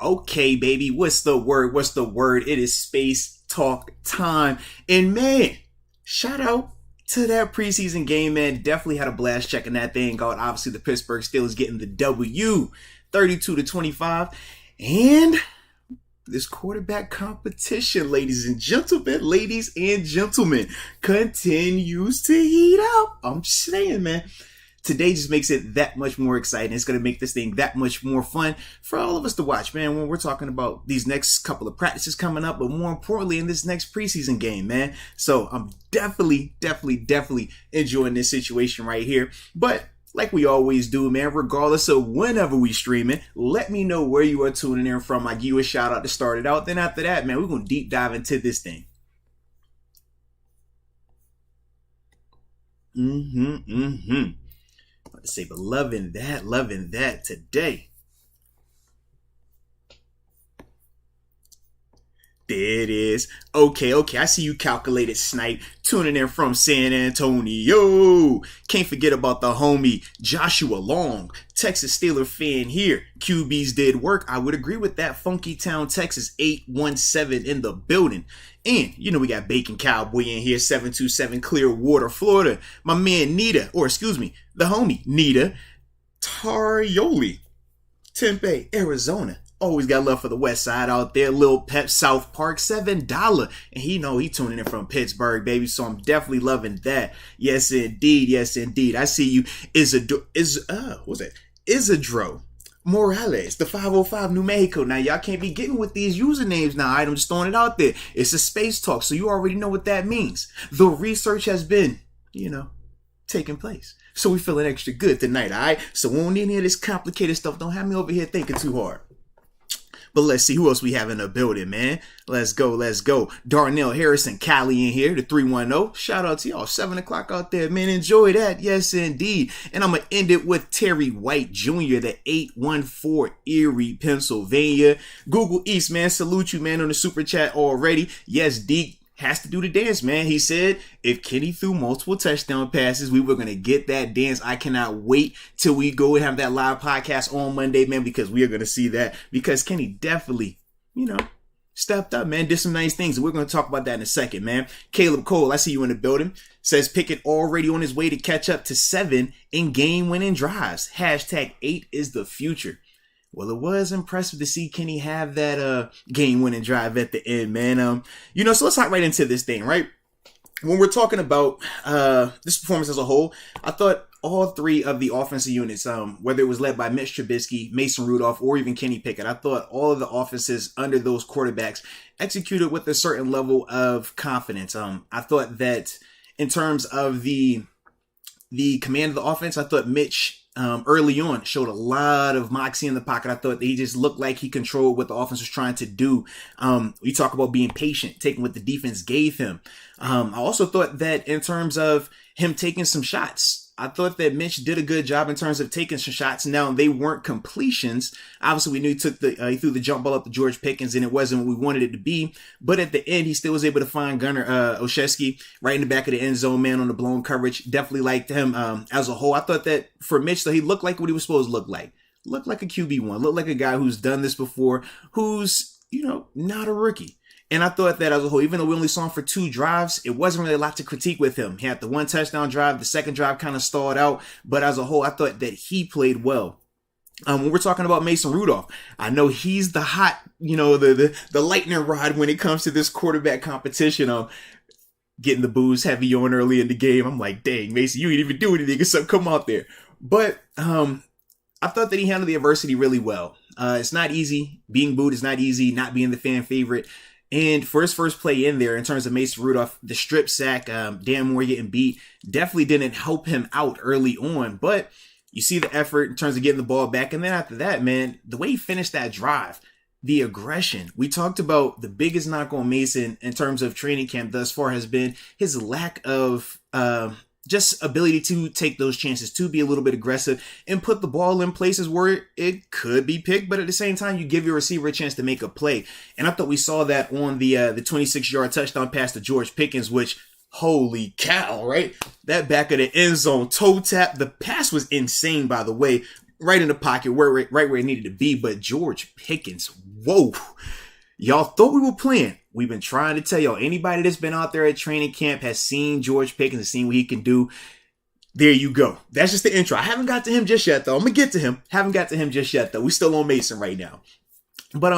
Okay, baby, what's the word? What's the word? It is space talk time. And man, shout out to that preseason game, man. Definitely had a blast checking that thing out. Obviously, the Pittsburgh Steelers getting the W, 32-25. And this quarterback competition, ladies and gentlemen, continues to heat up. I'm just saying, man. Today just makes it that much more exciting. It's going to make this thing that much more fun for all of us to watch, man, when we're talking about these next couple of practices coming up, but more importantly, in this next preseason game, man. So I'm definitely enjoying this situation right here. But like we always do, man, regardless of whenever we streaming, let me know where you are tuning in from. I give you a shout out to start it out. Then after that, man, we're going to deep dive into this thing. Let's say, but loving that today. There it is. Okay. I see you, calculated snipe, tuning in from San Antonio. Can't forget about the homie Joshua Long, Texas Steeler fan here. QBs did work. I would agree with that. Funky Town, Texas, 817 in the building. And, you know, we got Bacon Cowboy in here, 727 Clearwater, Florida. My man the homie Nita Tarioli, Tempe, Arizona. Always got love for the West Side out there. Lil Pep, South Park, $7. And he tuning in from Pittsburgh, baby. So I'm definitely loving that. Yes, indeed. I see you. Isidro Morales, the 505 New Mexico. Now, y'all can't be getting with these usernames now. I'm just throwing it out there. It's a space talk, so you already know what that means. The research has been, taking place. So we feeling extra good tonight, all right? So we don't need any of this complicated stuff. Don't have me over here thinking too hard. But let's see who else we have in the building, man. Let's go. Darnell Harrison, Cali in here, the 310. Shout out to y'all. 7 o'clock out there, man. Enjoy that. Yes, indeed. And I'm going to end it with Terry White Jr., the 814 Erie, Pennsylvania. Google East, man. Salute you, man, on the super chat already. Yes, Deke has to do the dance, man. He said if Kenny threw multiple touchdown passes, we were going to get that dance. I cannot wait till we go and have that live podcast on Monday, man, because we are going to see that. Because Kenny definitely, stepped up, man, did some nice things. And we're going to talk about that in a second, man. Caleb Cole, I see you in the building. Says Pickett already on his way to catch up to 7 in game-winning drives. #8 is the future. Well, it was impressive to see Kenny have that game-winning drive at the end, man. So let's hop right into this thing, right? When we're talking about this performance as a whole, I thought all three of the offensive units, whether it was led by Mitch Trubisky, Mason Rudolph, or even Kenny Pickett, I thought all of the offenses under those quarterbacks executed with a certain level of confidence. I thought that in terms of the command of the offense, I thought Mitch early on showed a lot of moxie in the pocket. I thought that he just looked like he controlled what the offense was trying to do. We talk about being patient, taking what the defense gave him. I also thought that in terms of him taking some shots, I thought that Mitch did a good job in terms of taking some shots. Now, they weren't completions. Obviously, we knew he threw the jump ball up to George Pickens, and it wasn't what we wanted it to be. But at the end, he still was able to find Gunnar Olszewski right in the back of the end zone, man, on the blown coverage. Definitely liked him as a whole. I thought that for Mitch, though, he looked like what he was supposed to look like. Looked like a QB1. Looked like a guy who's done this before, who's, not a rookie. And I thought that as a whole, even though we only saw him for 2 drives, it wasn't really a lot to critique with him. He had the 1 touchdown drive. The second drive kind of stalled out. But as a whole, I thought that he played well. When we're talking about Mason Rudolph, I know he's the hot, the lightning rod when it comes to this quarterback competition. Getting the booze heavy on early in the game. I'm like, dang, Mason, you ain't even do anything except come out there. But I thought that he handled the adversity really well. It's not easy. Being booed is not easy. Not being the fan favorite. And for his first play in there, in terms of Mason Rudolph, the strip sack, Dan Moore getting beat, definitely didn't help him out early on. But you see the effort in terms of getting the ball back. And then after that, man, the way he finished that drive, the aggression. We talked about the biggest knock on Mason in terms of training camp thus far has been his lack of just ability to take those chances, to be a little bit aggressive and put the ball in places where it could be picked, but at the same time, you give your receiver a chance to make a play. And I thought we saw that on the 26-yard touchdown pass to George Pickens, which, holy cow, right? That back of the end zone toe tap. The pass was insane, by the way, right in the pocket, right where it needed to be. But George Pickens, whoa. Y'all thought we were playing. We've been trying to tell y'all. Anybody that's been out there at training camp has seen George Pickens and seen what he can do. There you go. That's just the intro. I haven't got to him just yet, though. I'm going to get to him. Haven't got to him just yet, though. We still on Mason right now. But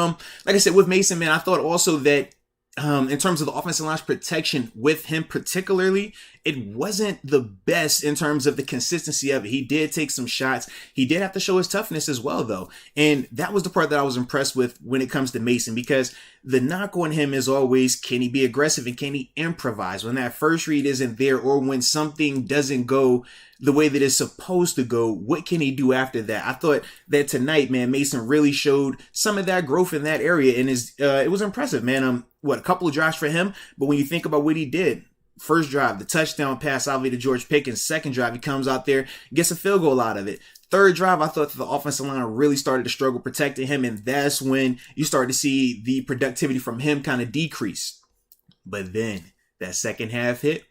like I said, with Mason, man, I thought also that in terms of the offensive line's protection with him particularly, it wasn't the best in terms of the consistency of it. He did take some shots. He did have to show his toughness as well, though. And that was the part that I was impressed with when it comes to Mason, because the knock on him is always, can he be aggressive and can he improvise when that first read isn't there, or when something doesn't go the way that it's supposed to go? What can he do after that? I thought that tonight, man, Mason really showed some of that growth in that area, and it was impressive, man. A couple of drives for him, but when you think about what he did, first drive, the touchdown pass, obviously to George Pickens. Second drive, he comes out there, gets a field goal out of it. Third drive, I thought the offensive line really started to struggle protecting him, and that's when you start to see the productivity from him kind of decrease. But then that second half hit,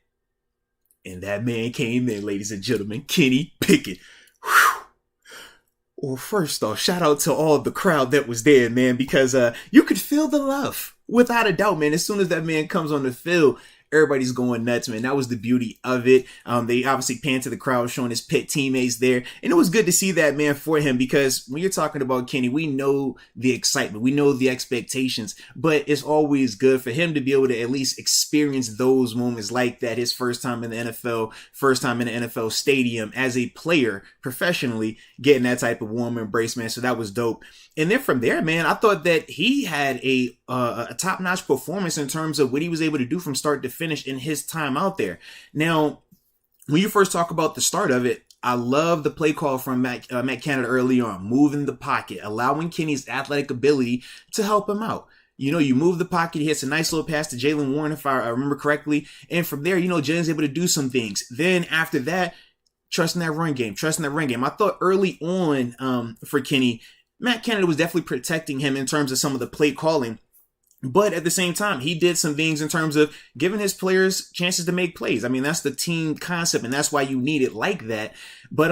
and that man came in, ladies and gentlemen, Kenny Pickett. Whew. Well, first off, shout out to all the crowd that was there, man, because you could feel the love. Without a doubt, man. As soon as that man comes on the field, everybody's going nuts, man. That was the beauty of it. They obviously panned to the crowd, showing his Pitt teammates there. And it was good to see that, man, for him, because when you're talking about Kenny, we know the excitement. We know the expectations. But it's always good for him to be able to at least experience those moments like that. His first time in the NFL, first time in the NFL stadium as a player professionally, getting that type of warm embrace, man. So that was dope. And then from there, man, I thought that he had a top-notch performance in terms of what he was able to do from start to finish in his time out there. Now, when you first talk about the start of it, I love the play call from Matt Canada early on, moving the pocket, allowing Kenny's athletic ability to help him out. You know, you move the pocket, he hits a nice little pass to Jalen Warren, if I remember correctly. And from there, you know, Jalen's able to do some things. Then after that, trusting that run game. I thought early on for Kenny, Matt Canada was definitely protecting him in terms of some of the play calling. But at the same time, he did some things in terms of giving his players chances to make plays. I mean, that's the team concept, and that's why you need it like that. But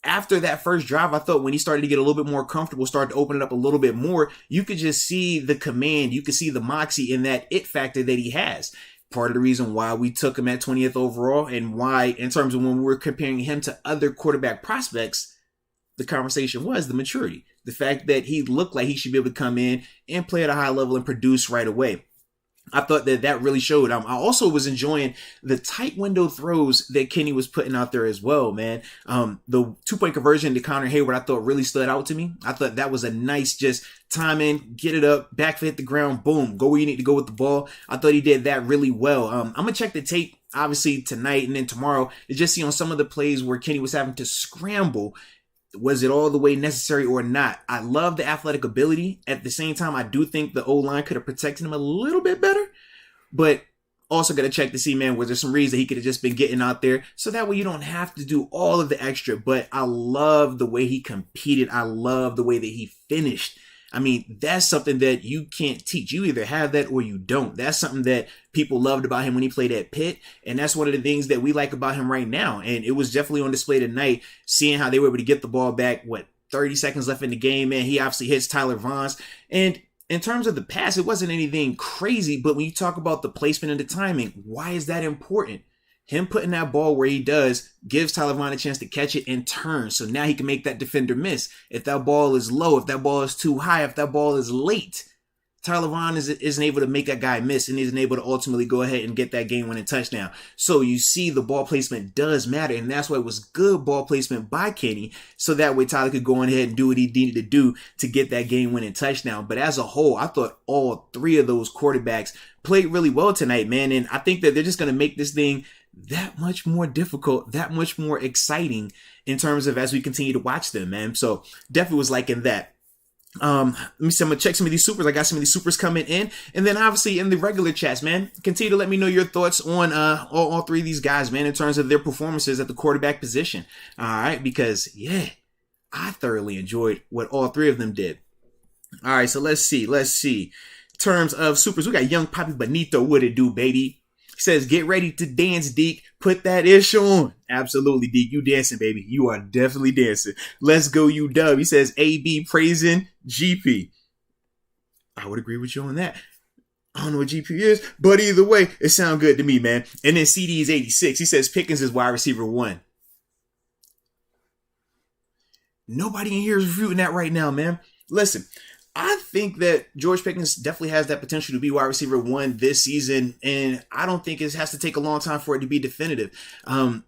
after that first drive, I thought when he started to get a little bit more comfortable, started to open it up a little bit more, you could just see the command. You could see the moxie in that it factor that he has. Part of the reason why we took him at 20th overall, and why, in terms of when we were comparing him to other quarterback prospects, the conversation was the maturity. The fact that he looked like he should be able to come in and play at a high level and produce right away. I thought that really showed. I also was enjoying the tight window throws that Kenny was putting out there as well, man. The 2-point conversion to Connor Hayward, I thought really stood out to me. I thought that was a nice just time in, get it up, back foot hit the ground, boom, go where you need to go with the ball. I thought he did that really well. I'm going to check the tape, obviously, tonight and then tomorrow to just see on some of the plays where Kenny was having to scramble. Was it all the way necessary or not? I love the athletic ability. At the same time, I do think the O-line could have protected him a little bit better. But also got to check to see, man, was there some reason he could have just been getting out there? So that way you don't have to do all of the extra. But I love the way he competed. I love the way that he finished. I mean, that's something that you can't teach. You either have that or you don't. That's something that people loved about him when he played at Pitt. And that's one of the things that we like about him right now. And it was definitely on display tonight, seeing how they were able to get the ball back, 30 seconds left in the game, man. He obviously hits Tyler Vaughns. And in terms of the pass, it wasn't anything crazy. But when you talk about the placement and the timing, why is that important? Him putting that ball where he does gives Tyler Vaughn a chance to catch it and turn. So now he can make that defender miss. If that ball is low, if that ball is too high, if that ball is late, Tyler Vaughn isn't able to make that guy miss and isn't able to ultimately go ahead and get that game-winning touchdown. So you see the ball placement does matter, and that's why it was good ball placement by Kenny, so that way Tyler could go on ahead and do what he needed to do to get that game-winning touchdown. But as a whole, I thought all three of those quarterbacks played really well tonight, man, and I think that they're just going to make this thing that much more difficult, that much more exciting in terms of as we continue to watch them, man. So definitely was liking that. Let me see, I'm gonna check some of these supers. I got some of these supers coming in, and then obviously in the regular chats, man, continue to let me know your thoughts on all three of these guys, man, in terms of their performances at the quarterback position. All right, because I thoroughly enjoyed what all three of them did. All right, so let's see. In terms of supers, we got Young Papi Bonito. What it do, baby? He says, get ready to dance, Deke. Put that ish on. Absolutely, Deke. You dancing, baby. You are definitely dancing. Let's go, UW. He says, AB praising GP. I would agree with you on that. I don't know what GPU is, but either way, it sounds good to me, man. And then CD is 86. He says Pickens is wide receiver 1. Nobody in here is refuting that right now, man. Listen, I think that George Pickens definitely has that potential to be wide receiver 1 this season, and I don't think it has to take a long time for it to be definitive. I'm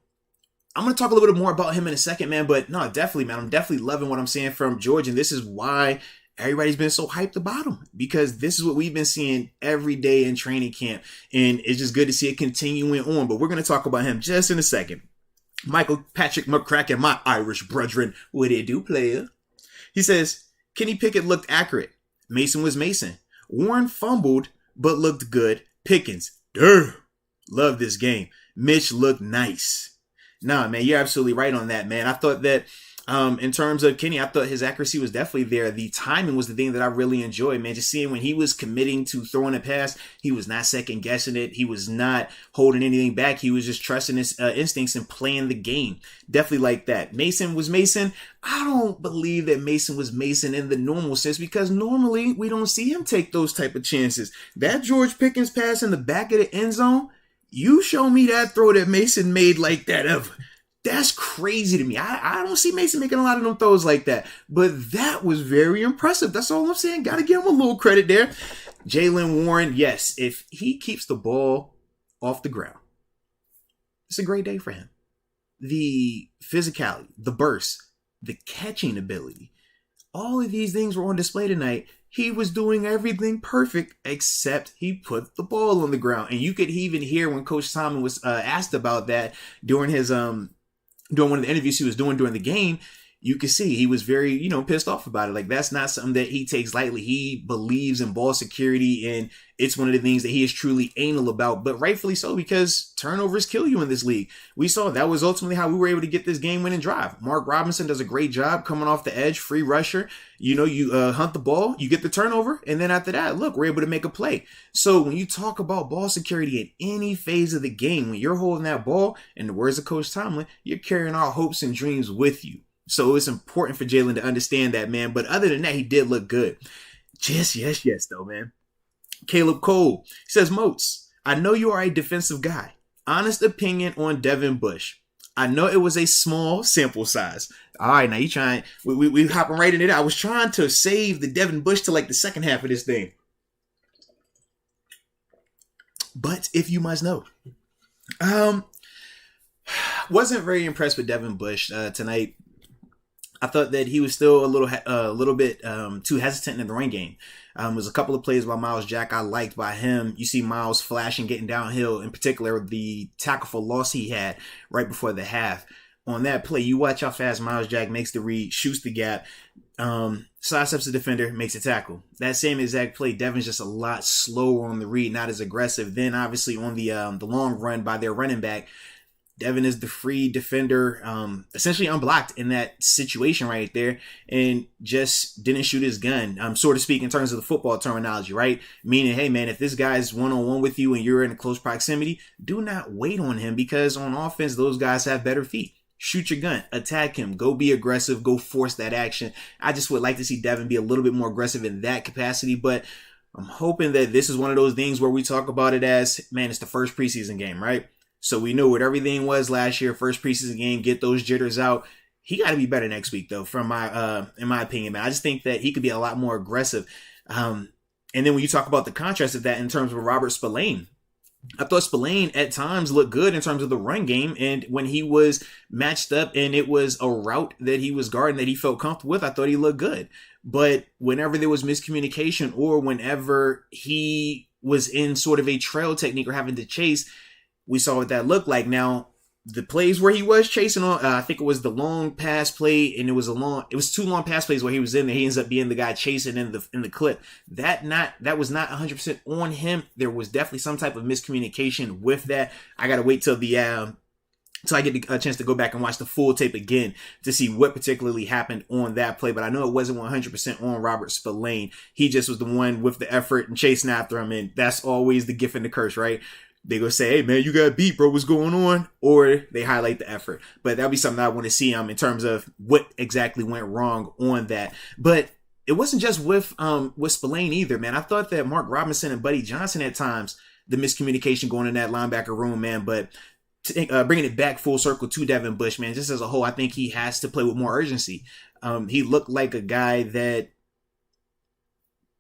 going to talk a little bit more about him in a second, man, but no, definitely, man. I'm definitely loving what I'm seeing from George, and this is why everybody's been so hyped about him, because this is what we've been seeing every day in training camp, and it's just good to see it continuing on. But we're going to talk about him just in a second. Michael Patrick McCracken, my Irish brethren, what it do, player? He says, Kenny Pickett looked accurate. Mason was Mason. Warren fumbled, but looked good. Pickens, love this game. Mitch looked nice. Nah, man, you're absolutely right on that, man. I thought that in terms of Kenny, I thought his accuracy was definitely there. The timing was the thing that I really enjoyed, man. Just seeing when he was committing to throwing a pass, he was not second guessing it. He was not holding anything back. He was just trusting his instincts and playing the game. Definitely like that. Mason was Mason. I don't believe that Mason was Mason in the normal sense, because normally we don't see him take those type of chances. That George Pickens pass in the back of the end zone, you show me that throw that Mason made like that ever. That's crazy to me. I don't see Mason making a lot of them throws like that. But that was very impressive. That's all I'm saying. Got to give him a little credit there. Jaylen Warren, yes, if he keeps the ball off the ground, it's a great day for him. The physicality, the burst, the catching ability, all of these things were on display tonight. He was doing everything perfect except he put the ball on the ground. And you could even hear when Coach Tomlin was asked about that during his during one of the interviews he was doing during the game. You could see he was very, pissed off about it. Like, that's not something that he takes lightly. He believes in ball security, and it's one of the things that he is truly anal about, but rightfully so, because turnovers kill you in this league. We saw that was ultimately how we were able to get this game-winning drive. Mark Robinson does a great job coming off the edge, free rusher. You hunt the ball, you get the turnover, and then after that, look, we're able to make a play. So when you talk about ball security in any phase of the game, when you're holding that ball, in the words of Coach Tomlin, you're carrying our hopes and dreams with you. So it's important for Jaylen to understand that, man. But other than that, he did look good. Yes, though, man. Caleb Cole says, Moats, I know you are a defensive guy. Honest opinion on Devin Bush. I know it was a small sample size. All right, now you trying. We hopping right into it. I was trying to save the Devin Bush to like the second half of this thing. But if you must know, wasn't very impressed with Devin Bush tonight. I thought that he was still a little bit too hesitant in the run game. There's a couple of plays by Miles Jack I liked by him. You see Miles flashing, getting downhill. In particular, the tackle for loss he had right before the half. On that play, you watch how fast Miles Jack makes the read, shoots the gap, sidesteps the defender, makes a tackle. That same exact play, Devin's just a lot slower on the read, not as aggressive. Then obviously on the long run by their running back, Devin is the free defender, essentially unblocked in that situation right there, and just didn't shoot his gun, so to speak, in terms of the football terminology, right? Meaning, hey, man, if this guy's one-on-one with you and you're in a close proximity, do not wait on him, because on offense, those guys have better feet. Shoot your gun, attack him, go be aggressive, go force that action. I just would like to see Devin be a little bit more aggressive in that capacity, but I'm hoping that this is one of those things where we talk about it as, man, it's the first preseason game, right? So we know what everything was last year, first preseason game, get those jitters out. He got to be better next week, though, in my opinion, man. I just think that he could be a lot more aggressive. And then when you talk about the contrast of that in terms of Robert Spillane, I thought Spillane at times looked good in terms of the run game. And when he was matched up and it was a route that he was guarding that he felt comfortable with, I thought he looked good. But whenever there was miscommunication or whenever he was in sort of a trail technique or having to chase, we saw what that looked like. Now, the plays where he was chasing on, I think it was the long pass play, and it was two long pass plays where he was in there. He ends up being the guy chasing in the clip. That was not 100% on him. There was definitely some type of miscommunication with that. I gotta wait till I get a chance to go back and watch the full tape again to see what particularly happened on that play. But I know it wasn't 100% on Robert Spillane. He just was the one with the effort and chasing after him, and that's always the gift and the curse, right? They go say, hey, man, you got beat, bro. What's going on? Or they highlight the effort. But that'll be something I want to see in terms of what exactly went wrong on that. But it wasn't just with Spillane either, man. I thought that Mark Robinson and Buddy Johnson at times, the miscommunication going in that linebacker room, man. But bringing it back full circle to Devin Bush, man, just as a whole, I think he has to play with more urgency. He looked like a guy that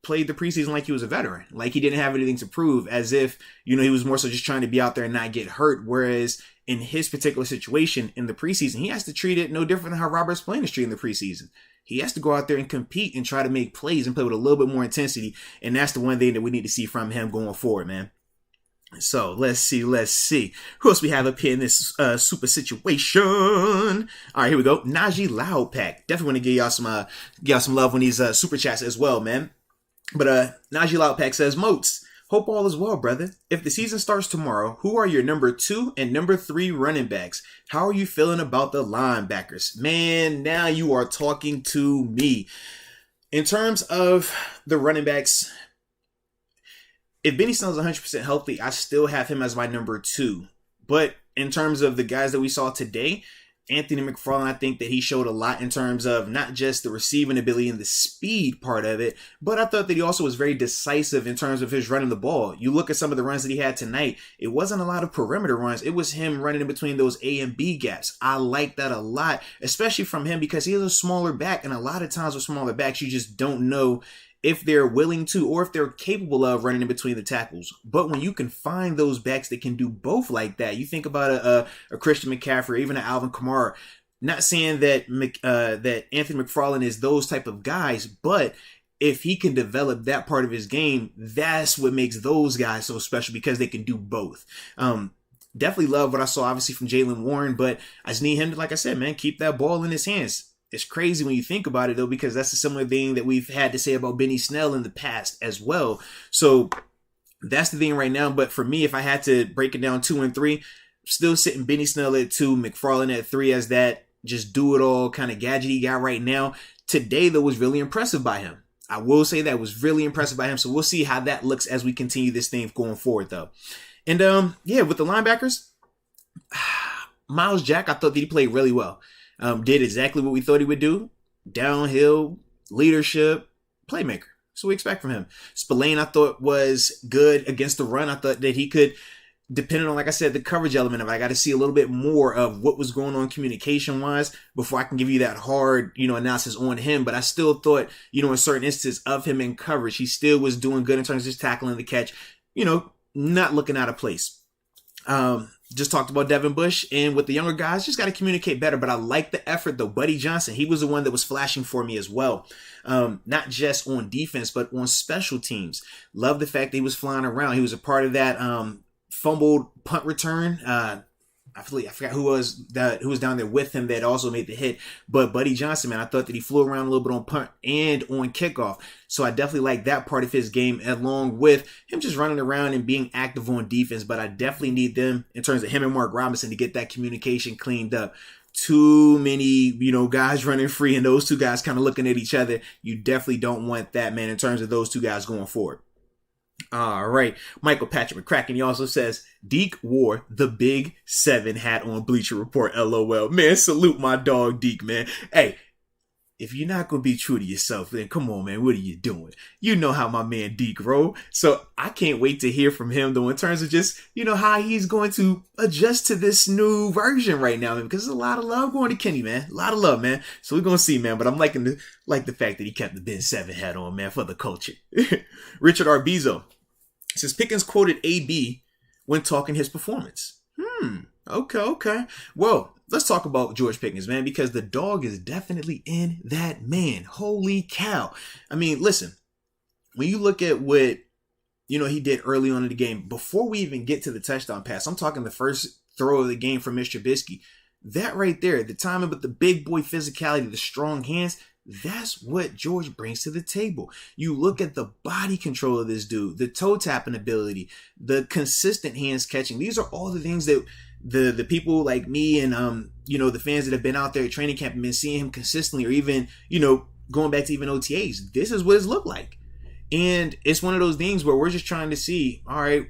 played the preseason like he was a veteran, like he didn't have anything to prove, as if, you know, he was more so just trying to be out there and not get hurt. Whereas in his particular situation in the preseason, he has to treat it no different than how Robert Spillane is treating the preseason. He has to go out there and compete and try to make plays and play with a little bit more intensity. And that's the one thing that we need to see from him going forward, man. So let's see. Who else we have up here in this super situation? All right, here we go. Najee Loudpack. Definitely want to give y'all some love on these super chats as well, man. But Najee Loudpack says, Moats, hope all is well, brother. If the season starts tomorrow, who are your number 2 and number 3 running backs? How are you feeling about the linebackers? Man, now you are talking to me. In terms of the running backs, if Benny Snell's 100% healthy, I still have him as my number 2. But in terms of the guys that we saw today, Anthony Mcfarland, I think that he showed a lot in terms of not just the receiving ability and the speed part of it, but I thought that he also was very decisive in terms of his running the ball. You look at some of the runs that he had tonight, it wasn't a lot of perimeter runs. It was him running in between those A and B gaps. I like that a lot, especially from him because he is a smaller back, and a lot of times with smaller backs, you just don't know if they're willing to or if they're capable of running in between the tackles. But when you can find those backs that can do both like that, you think about a Christian McCaffrey or even an Alvin Kamara. Not saying that that Anthony McFarland is those type of guys, but if he can develop that part of his game, that's what makes those guys so special because they can do both. Definitely love what I saw obviously from Jaylen Warren, but I just need him to, like I said, man, keep that ball in his hands. It's crazy when you think about it, though, because that's a similar thing that we've had to say about Benny Snell in the past as well. So that's the thing right now. But for me, if I had to break it down 2 and 3, still sitting Benny Snell at 2, McFarland at 3 as that just do it all kind of gadgety guy right now. Today, though, was really impressive by him. I will say that was really impressive by him. So we'll see how that looks as we continue this thing going forward, though. And yeah, with the linebackers, Miles Jack, I thought that he played really well. Did exactly what we thought he would do. Downhill, leadership, playmaker. That's what we expect from him. Spillane, I thought, was good against the run. I thought that he could, depending on, like I said, the coverage element of it, I got to see a little bit more of what was going on communication-wise before I can give you that hard, analysis on him. But I still thought, in certain instances of him in coverage, he still was doing good in terms of just tackling the catch, not looking out of place. Just talked about Devin Bush, and with the younger guys, just got to communicate better. But I like the effort, though. Buddy Johnson, he was the one that was flashing for me as well. Not just on defense, but on special teams. Love the fact that he was flying around. He was a part of that fumbled punt return. I forgot who was down there with him that also made the hit. But Buddy Johnson, man, I thought that he flew around a little bit on punt and on kickoff. So I definitely like that part of his game, along with him just running around and being active on defense. But I definitely need them, in terms of him and Mark Robinson, to get that communication cleaned up. Too many, guys running free and those two guys kind of looking at each other. You definitely don't want that, man, in terms of those two guys going forward. All right. Michael Patrick McCracken, he also says, Deke wore the Big 7 hat on Bleacher Report, LOL. Man, salute my dog, Deke, man. Hey, if you're not going to be true to yourself, then come on, man, what are you doing? You know how my man Deke roll. So I can't wait to hear from him, though, in terms of just, how he's going to adjust to this new version right now, man, because there's a lot of love going to Kenny, man. A lot of love, man. So we're going to see, man. But I'm liking the fact that he kept the Big 7 hat on, man, for the culture. Richard Arbizo says Pickens quoted AB when talking his performance. Okay. Well, let's talk about George Pickens, man, because the dog is definitely in that man. Holy cow. I mean, listen, when you look at what, he did early on in the game, before we even get to the touchdown pass, I'm talking the first throw of the game from Mr. Trubisky. That right there, the timing with the big boy physicality, the strong hands, that's what George brings to the table. You look at the body control of this dude, the toe tapping ability, the consistent hands catching. These are all the things that the people like me and the fans that have been out there at training camp and been seeing him consistently, or even going back to even OTAs. This is what it's looked like, and it's one of those things where we're just trying to see, all right,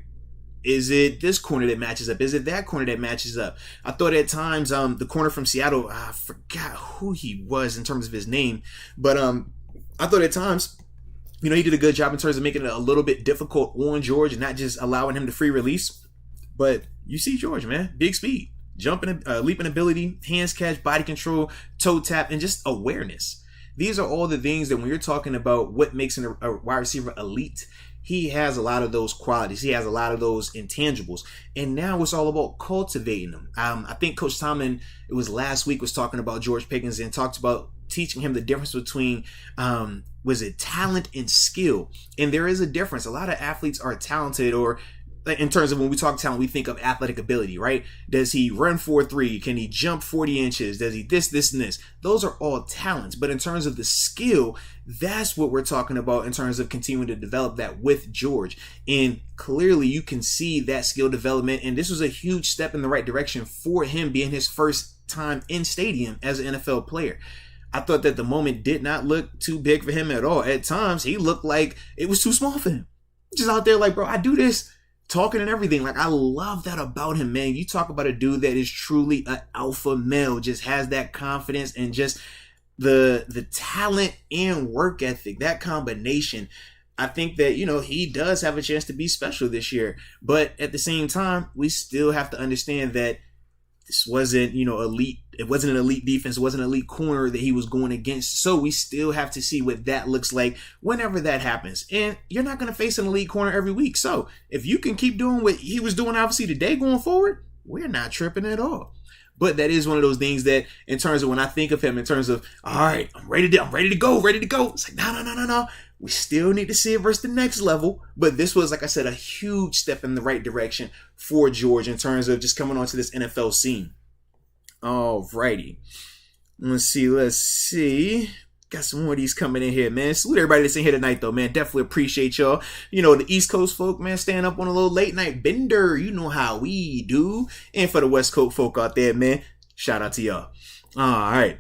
is it this corner that matches up? Is it that corner that matches up? I thought at times the corner from Seattle, I forgot who he was in terms of his name, but I thought at times, he did a good job in terms of making it a little bit difficult on George and not just allowing him to free release. But you see George, man, big speed, jumping, leaping ability, hands catch, body control, toe tap, and just awareness. These are all the things that when you're talking about what makes a wide receiver elite, he has a lot of those qualities. He has a lot of those intangibles. And now it's all about cultivating them. I think Coach Tomlin, it was last week, was talking about George Pickens and talked about teaching him the difference between talent and skill. And there is a difference. A lot of athletes are talented, or in terms of when we talk talent, we think of athletic ability, right? Does he run 4.3? Can he jump 40 inches? Does he this, and this? Those are all talents. But in terms of the skill, that's what we're talking about in terms of continuing to develop that with George. And clearly you can see that skill development. And this was a huge step in the right direction for him being his first time in stadium as an NFL player. I thought that the moment did not look too big for him at all. At times, he looked like it was too small for him. Just out there like, bro, I do this. Talking and everything. Like, I love that about him, man. You talk about a dude that is truly an alpha male, just has that confidence and just the talent and work ethic, that combination. I think that, he does have a chance to be special this year. But at the same time, we still have to understand that this wasn't, elite. It wasn't an elite defense. It wasn't an elite corner that he was going against. So we still have to see what that looks like whenever that happens. And you're not going to face an elite corner every week. So if you can keep doing what he was doing, obviously, today going forward, we're not tripping at all. But that is one of those things that, in terms of when I think of him, in terms of, all right, I'm ready to go. It's like, no. We still need to see it versus the next level. But this was, like I said, a huge step in the right direction for George in terms of just coming onto this NFL scene. All righty. Let's see. Got some more of these coming in here, man. Salute everybody that's in here tonight, though, man. Definitely appreciate y'all. The East Coast folk, man, staying up on a little late night bender. You know how we do. And for the West Coast folk out there, man, shout out to y'all. All right.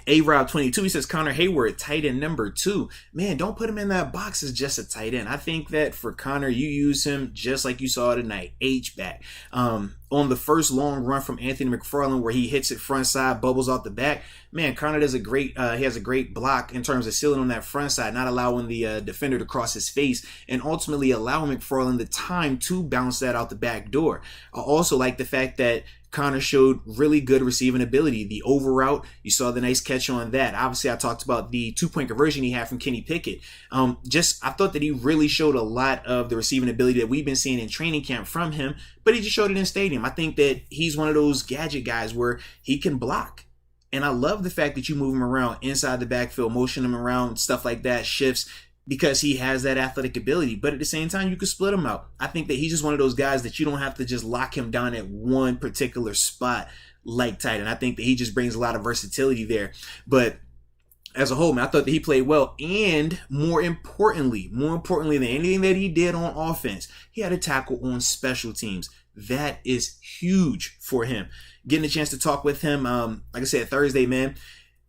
A-Rob22, he says Connor Hayward, tight end number 2. Man, don't put him in that box as just a tight end. I think that for Connor, you use him just like you saw tonight, H-back. On the first long run from Anthony Mcfarland where he hits it front side, bubbles out the back, man, Connor does he has a great block in terms of sealing on that front side, not allowing the defender to cross his face, and ultimately allowing Mcfarland the time to bounce that out the back door. I also like the fact that Connor showed really good receiving ability. The over route, you saw the nice catch on that. Obviously, I talked about the 2-point conversion he had from Kenny Pickett. I thought that he really showed a lot of the receiving ability that we've been seeing in training camp from him, but he just showed it in stadium. I think that he's one of those gadget guys where he can block. And I love the fact that you move him around inside the backfield, motion him around, stuff like that, shifts, because he has that athletic ability. But at the same time, you can split him out. I think that he's just one of those guys that you don't have to just lock him down at one particular spot like tight end. I think that he just brings a lot of versatility there. But as a whole, man, I thought that he played well. And more importantly than anything that he did on offense, he had a tackle on special teams. That is huge for him. Getting a chance to talk with him, like I said, Thursday, man,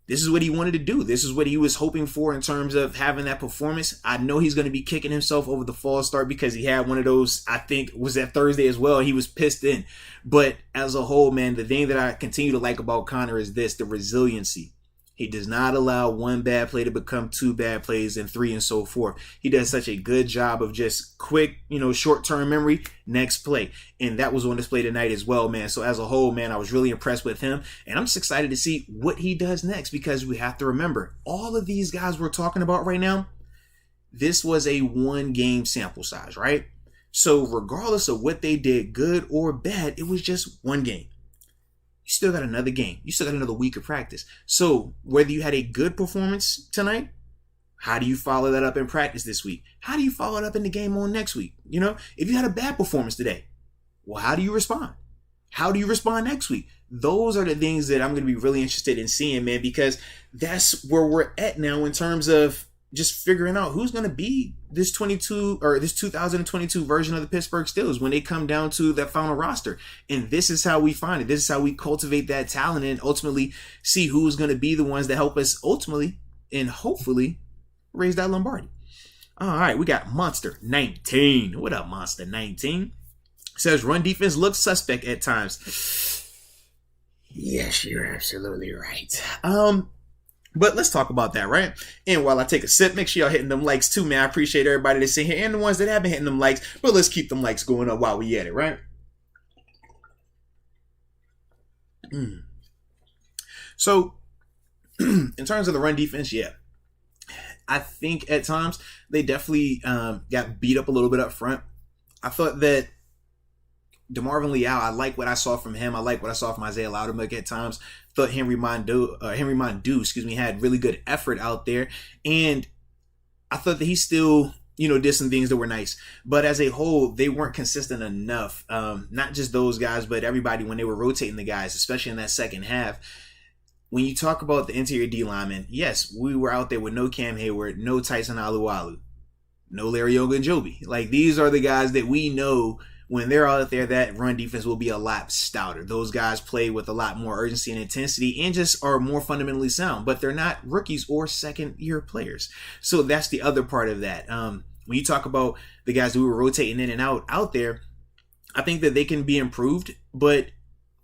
this is what he wanted to do. This is what he was hoping for in terms of having that performance. I know he's going to be kicking himself over the false start because he had one of those, I think, was that Thursday as well. He was pissed in. But as a whole, man, the thing that I continue to like about Connor is this, the resiliency. He does not allow one bad play to become 2 bad plays and 3 and so forth. He does such a good job of just quick, short-term memory, next play. And that was on display tonight as well, man. So as a whole, man, I was really impressed with him. And I'm just excited to see what he does next, because we have to remember, all of these guys we're talking about right now, this was a 1-game sample size, right? So regardless of what they did, good or bad, it was just 1 game. You still got another game. You still got another week of practice. So whether you had a good performance tonight, how do you follow that up in practice this week? How do you follow it up in the game on next week? If you had a bad performance today, well, how do you respond? How do you respond next week? Those are the things that I'm going to be really interested in seeing, man, because that's where we're at now in terms of just figuring out who's going to be this 2022 version of the Pittsburgh Steelers when they come down to that final roster. And this is how we find it. This is how we cultivate that talent and ultimately see who's going to be the ones that help us ultimately and hopefully raise that Lombardi. All right, we got Monster 19. What up, Monster 19? Says run defense looks suspect at times. Yes, you're absolutely right. But let's talk about that, right? And while I take a sip, make sure y'all hitting them likes too, man. I appreciate everybody that's in here and the ones that have been hitting them likes. But let's keep them likes going up while we at it, right? So, in terms of the run defense, yeah, I think at times they definitely got beat up a little bit up front. I thought that DeMarvin Leal, I like what I saw from him. I like what I saw from Isaiah Loudermilk at times. Thought Henry Mondu, had really good effort out there. And I thought that he still, did some things that were nice. But as a whole, they weren't consistent enough. Not just those guys, but everybody when they were rotating the guys, especially in that second half. When you talk about the interior D linemen, yes, we were out there with no Cam Hayward, no Tyson Alualu, no Larry Ogunjobi. Like, these are the guys that we know when they're out there, that run defense will be a lot stouter. Those guys play with a lot more urgency and intensity and just are more fundamentally sound, but they're not rookies or second-year players. So that's the other part of that. When you talk about the guys who were rotating in and out there, I think that they can be improved, but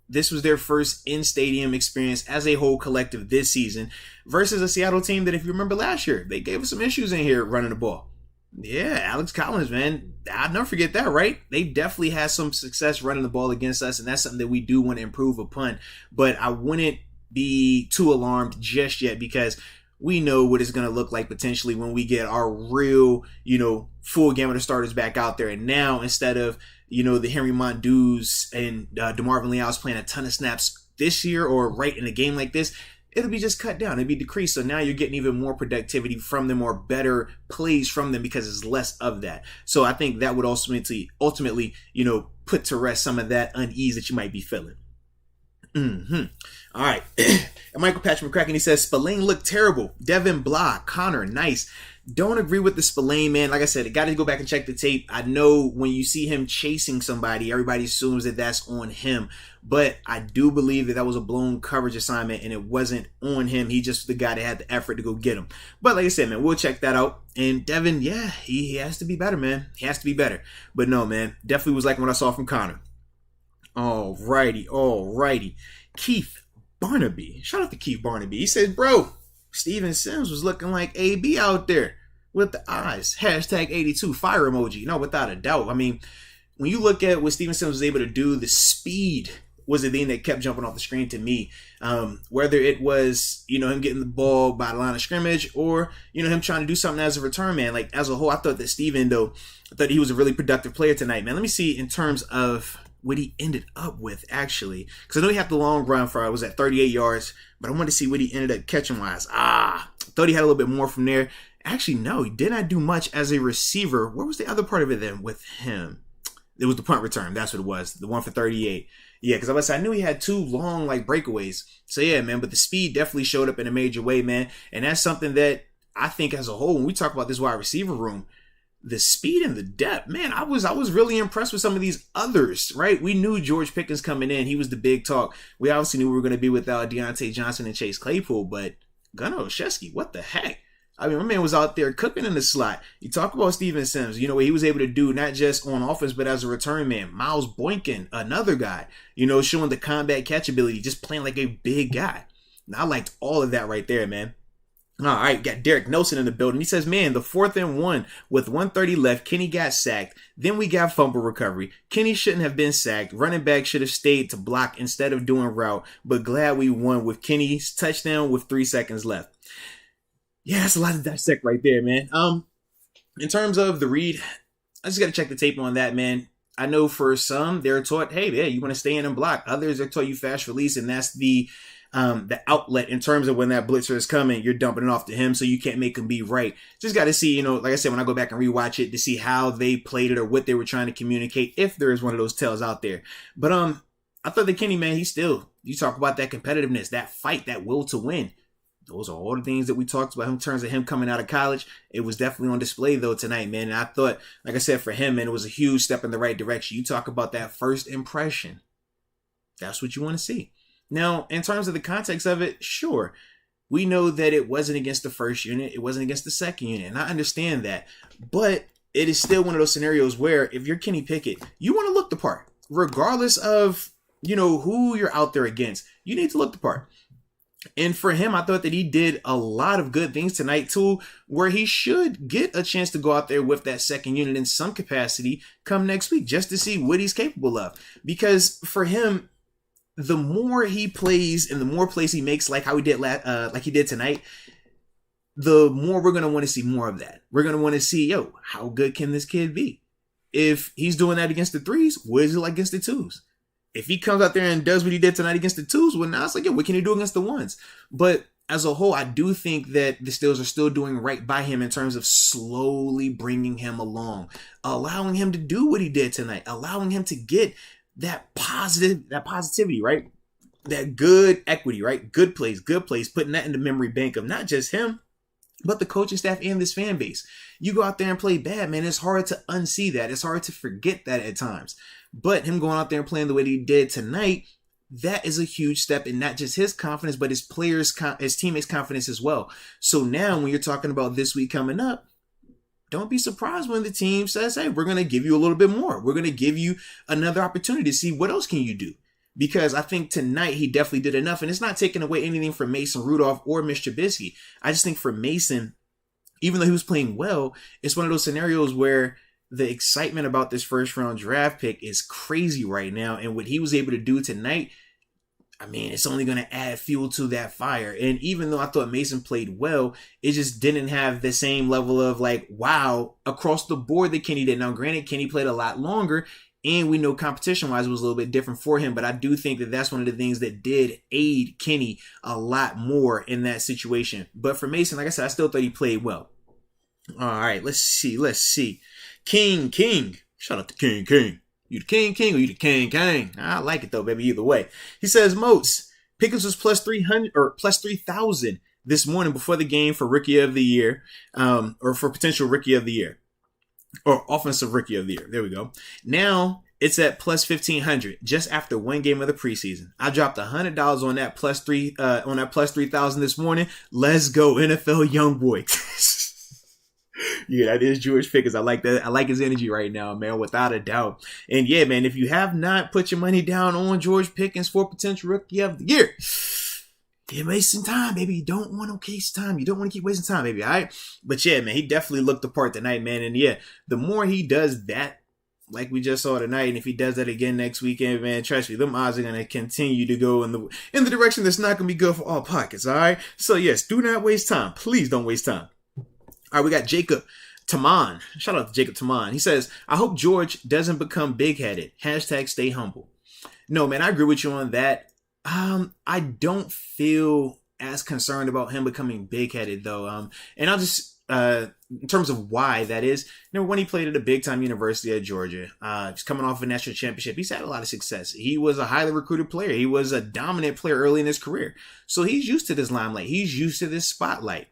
this was their first in-stadium experience as a whole collective this season versus a Seattle team that, if you remember last year, they gave us some issues in here running the ball. Yeah, Alex Collins, man. I'll never forget that, right? They definitely had some success running the ball against us, and that's something that we do want to improve upon. But I wouldn't be too alarmed just yet because we know what it's going to look like potentially when we get our real, full gamut of starters back out there. And now, instead of, the Henry Mondus and DeMarvin Leal's playing a ton of snaps this year or right in a game like this, it'll be just cut down. It'll be decreased. So now you're getting even more productivity from them or better plays from them because it's less of that. So I think that would ultimately, put to rest some of that unease that you might be feeling. All right. And Michael Patrick McCracken, he says, Spillane looked terrible. Devin Blah, Connor, nice. Don't agree with the Spillane, man. Like I said, I got to go back and check the tape. I know when you see him chasing somebody, everybody assumes that that's on him. But I do believe that was a blown coverage assignment and it wasn't on him. He just the guy that had the effort to go get him. But like I said, man, we'll check that out. And Devin, yeah, he has to be better, man. He has to be better. But no, man, definitely was like what I saw from Connor. Alrighty. Keith Barnaby. Shout out to Keith Barnaby. He says, bro, Steven Sims was looking like AB out there with the eyes. Hashtag 82 fire emoji. No, without a doubt. I mean, when you look at what Steven Sims was able to do, the speed was the thing that kept jumping off the screen to me. Whether it was, him getting the ball by the line of scrimmage or, him trying to do something as a return man. Like, as a whole, I thought that Steven, though, I thought he was a really productive player tonight, man. Let me see in terms of what he ended up with, actually. Because I know he had the long run for, I was at 38 yards, but I wanted to see what he ended up catching-wise. Thought he had a little bit more from there. Actually, no, he did not do much as a receiver. Where was the other part of it then with him? It was the punt return. That's what it was. The one for 38. Yeah, because I knew he had two long, breakaways. So, yeah, man, but the speed definitely showed up in a major way, man. And that's something that I think as a whole, when we talk about this wide receiver room, the speed and the depth, man, I was really impressed with some of these others, right? We knew George Pickens coming in. He was the big talk. We obviously knew we were going to be without Deontay Johnson and Chase Claypool, but Gunnar Olszewski, what the heck? I mean, my man was out there cooking in the slot. You talk about Steven Sims, what he was able to do, not just on offense, but as a return man. Miles Boykin, another guy, showing the combat catch ability, just playing like a big guy. And I liked all of that right there, man. All right, got Derek Nelson in the building. He says, man, the 4th and 1 with 1:30 left, Kenny got sacked. Then we got fumble recovery. Kenny shouldn't have been sacked. Running back should have stayed to block instead of doing route. But glad we won with Kenny's touchdown with 3 seconds left. Yeah, that's a lot to dissect right there, man. In terms of the read, I just got to check the tape on that, man. I know for some, they're taught, hey, yeah, you want to stay in and block. Others are taught you fast release, and that's the outlet in terms of when that blitzer is coming, you're dumping it off to him so you can't make him be right. Just got to see, like I said, when I go back and rewatch it to see how they played it or what they were trying to communicate, if there is one of those tells out there. But I thought that Kenny, man, you talk about that competitiveness, that fight, that will to win. Those are all the things that we talked about in terms of him coming out of college. It was definitely on display, though, tonight, man. And I thought, like I said, for him, man, it was a huge step in the right direction. You talk about that first impression. That's what you want to see. Now, in terms of the context of it, sure, we know that it wasn't against the first unit. It wasn't against the second unit. And I understand that. But it is still one of those scenarios where if you're Kenny Pickett, you want to look the part. Regardless of, who you're out there against, you need to look the part. And for him, I thought that he did a lot of good things tonight too, where he should get a chance to go out there with that second unit in some capacity come next week, just to see what he's capable of. Because for him, the more he plays and the more plays he makes, like how he did like he did tonight, the more we're going to want to see more of that. We're going to want to see, how good can this kid be? If he's doing that against the threes, what is it like against the twos? If he comes out there and does what he did tonight against the twos, well, now it's like, what can he do against the ones? But as a whole, I do think that the Steelers are still doing right by him in terms of slowly bringing him along, allowing him to do what he did tonight, allowing him to get that positivity, right? That good equity, right? Good plays, putting that in the memory bank of not just him, but the coaching staff and this fan base. You go out there and play bad, man. It's hard to unsee that. It's hard to forget that at times. But him going out there and playing the way that he did tonight, that is a huge step in not just his confidence, but his teammates' confidence as well. So now when you're talking about this week coming up, don't be surprised when the team says, hey, we're going to give you a little bit more. We're going to give you another opportunity to see what else can you do. Because I think tonight he definitely did enough. And it's not taking away anything from Mason Rudolph or Mr. Trubisky. I just think for Mason, even though he was playing well, it's one of those scenarios where the excitement about this first round draft pick is crazy right now. And what he was able to do tonight, I mean, it's only going to add fuel to that fire. And even though I thought Mason played well, it just didn't have the same level of like, wow, across the board that Kenny did. Now, granted, Kenny played a lot longer, and we know competition-wise was a little bit different for him. But I do think that that's one of the things that did aid Kenny a lot more in that situation. But for Mason, like I said, I still thought he played well. All right, let's see. King. Shout out to King. You the King or you the King? I like it though, baby, either way. He says, Moats, Pickens was plus 300 or plus 3,000 this morning before the game for Rookie of the Year, or for potential Rookie of the Year, or Offensive Rookie of the Year. There we go. Now it's at plus 1,500 just after one game of the preseason. I dropped $100 on that plus 3,000 this morning. Let's go, NFL young boy. Yeah, that is George Pickens. I like that. I like his energy right now, man, without a doubt. And yeah, man, if you have not put your money down on George Pickens for potential Rookie of the Year, you're wasting time, baby. You don't want to waste time. You don't want to keep wasting time, baby, all right? But yeah, man, he definitely looked the part tonight, man. And yeah, the more he does that, like we just saw tonight, and if he does that again next weekend, man, trust me, them odds are going to continue to go in the direction that's not going to be good for all pockets, all right? So yes, do not waste time. Please don't waste time. All right, we got Jacob Taman. Shout out to Jacob Taman. He says, I hope George doesn't become big-headed. # stay humble. No, man, I agree with you on that. I don't feel as concerned about him becoming big-headed, though. And I'll just, in terms of why that is, when he played at a big-time university at Georgia, he's coming off a national championship. He's had a lot of success. He was a highly recruited player. He was a dominant player early in his career. So he's used to this limelight. He's used to this spotlight.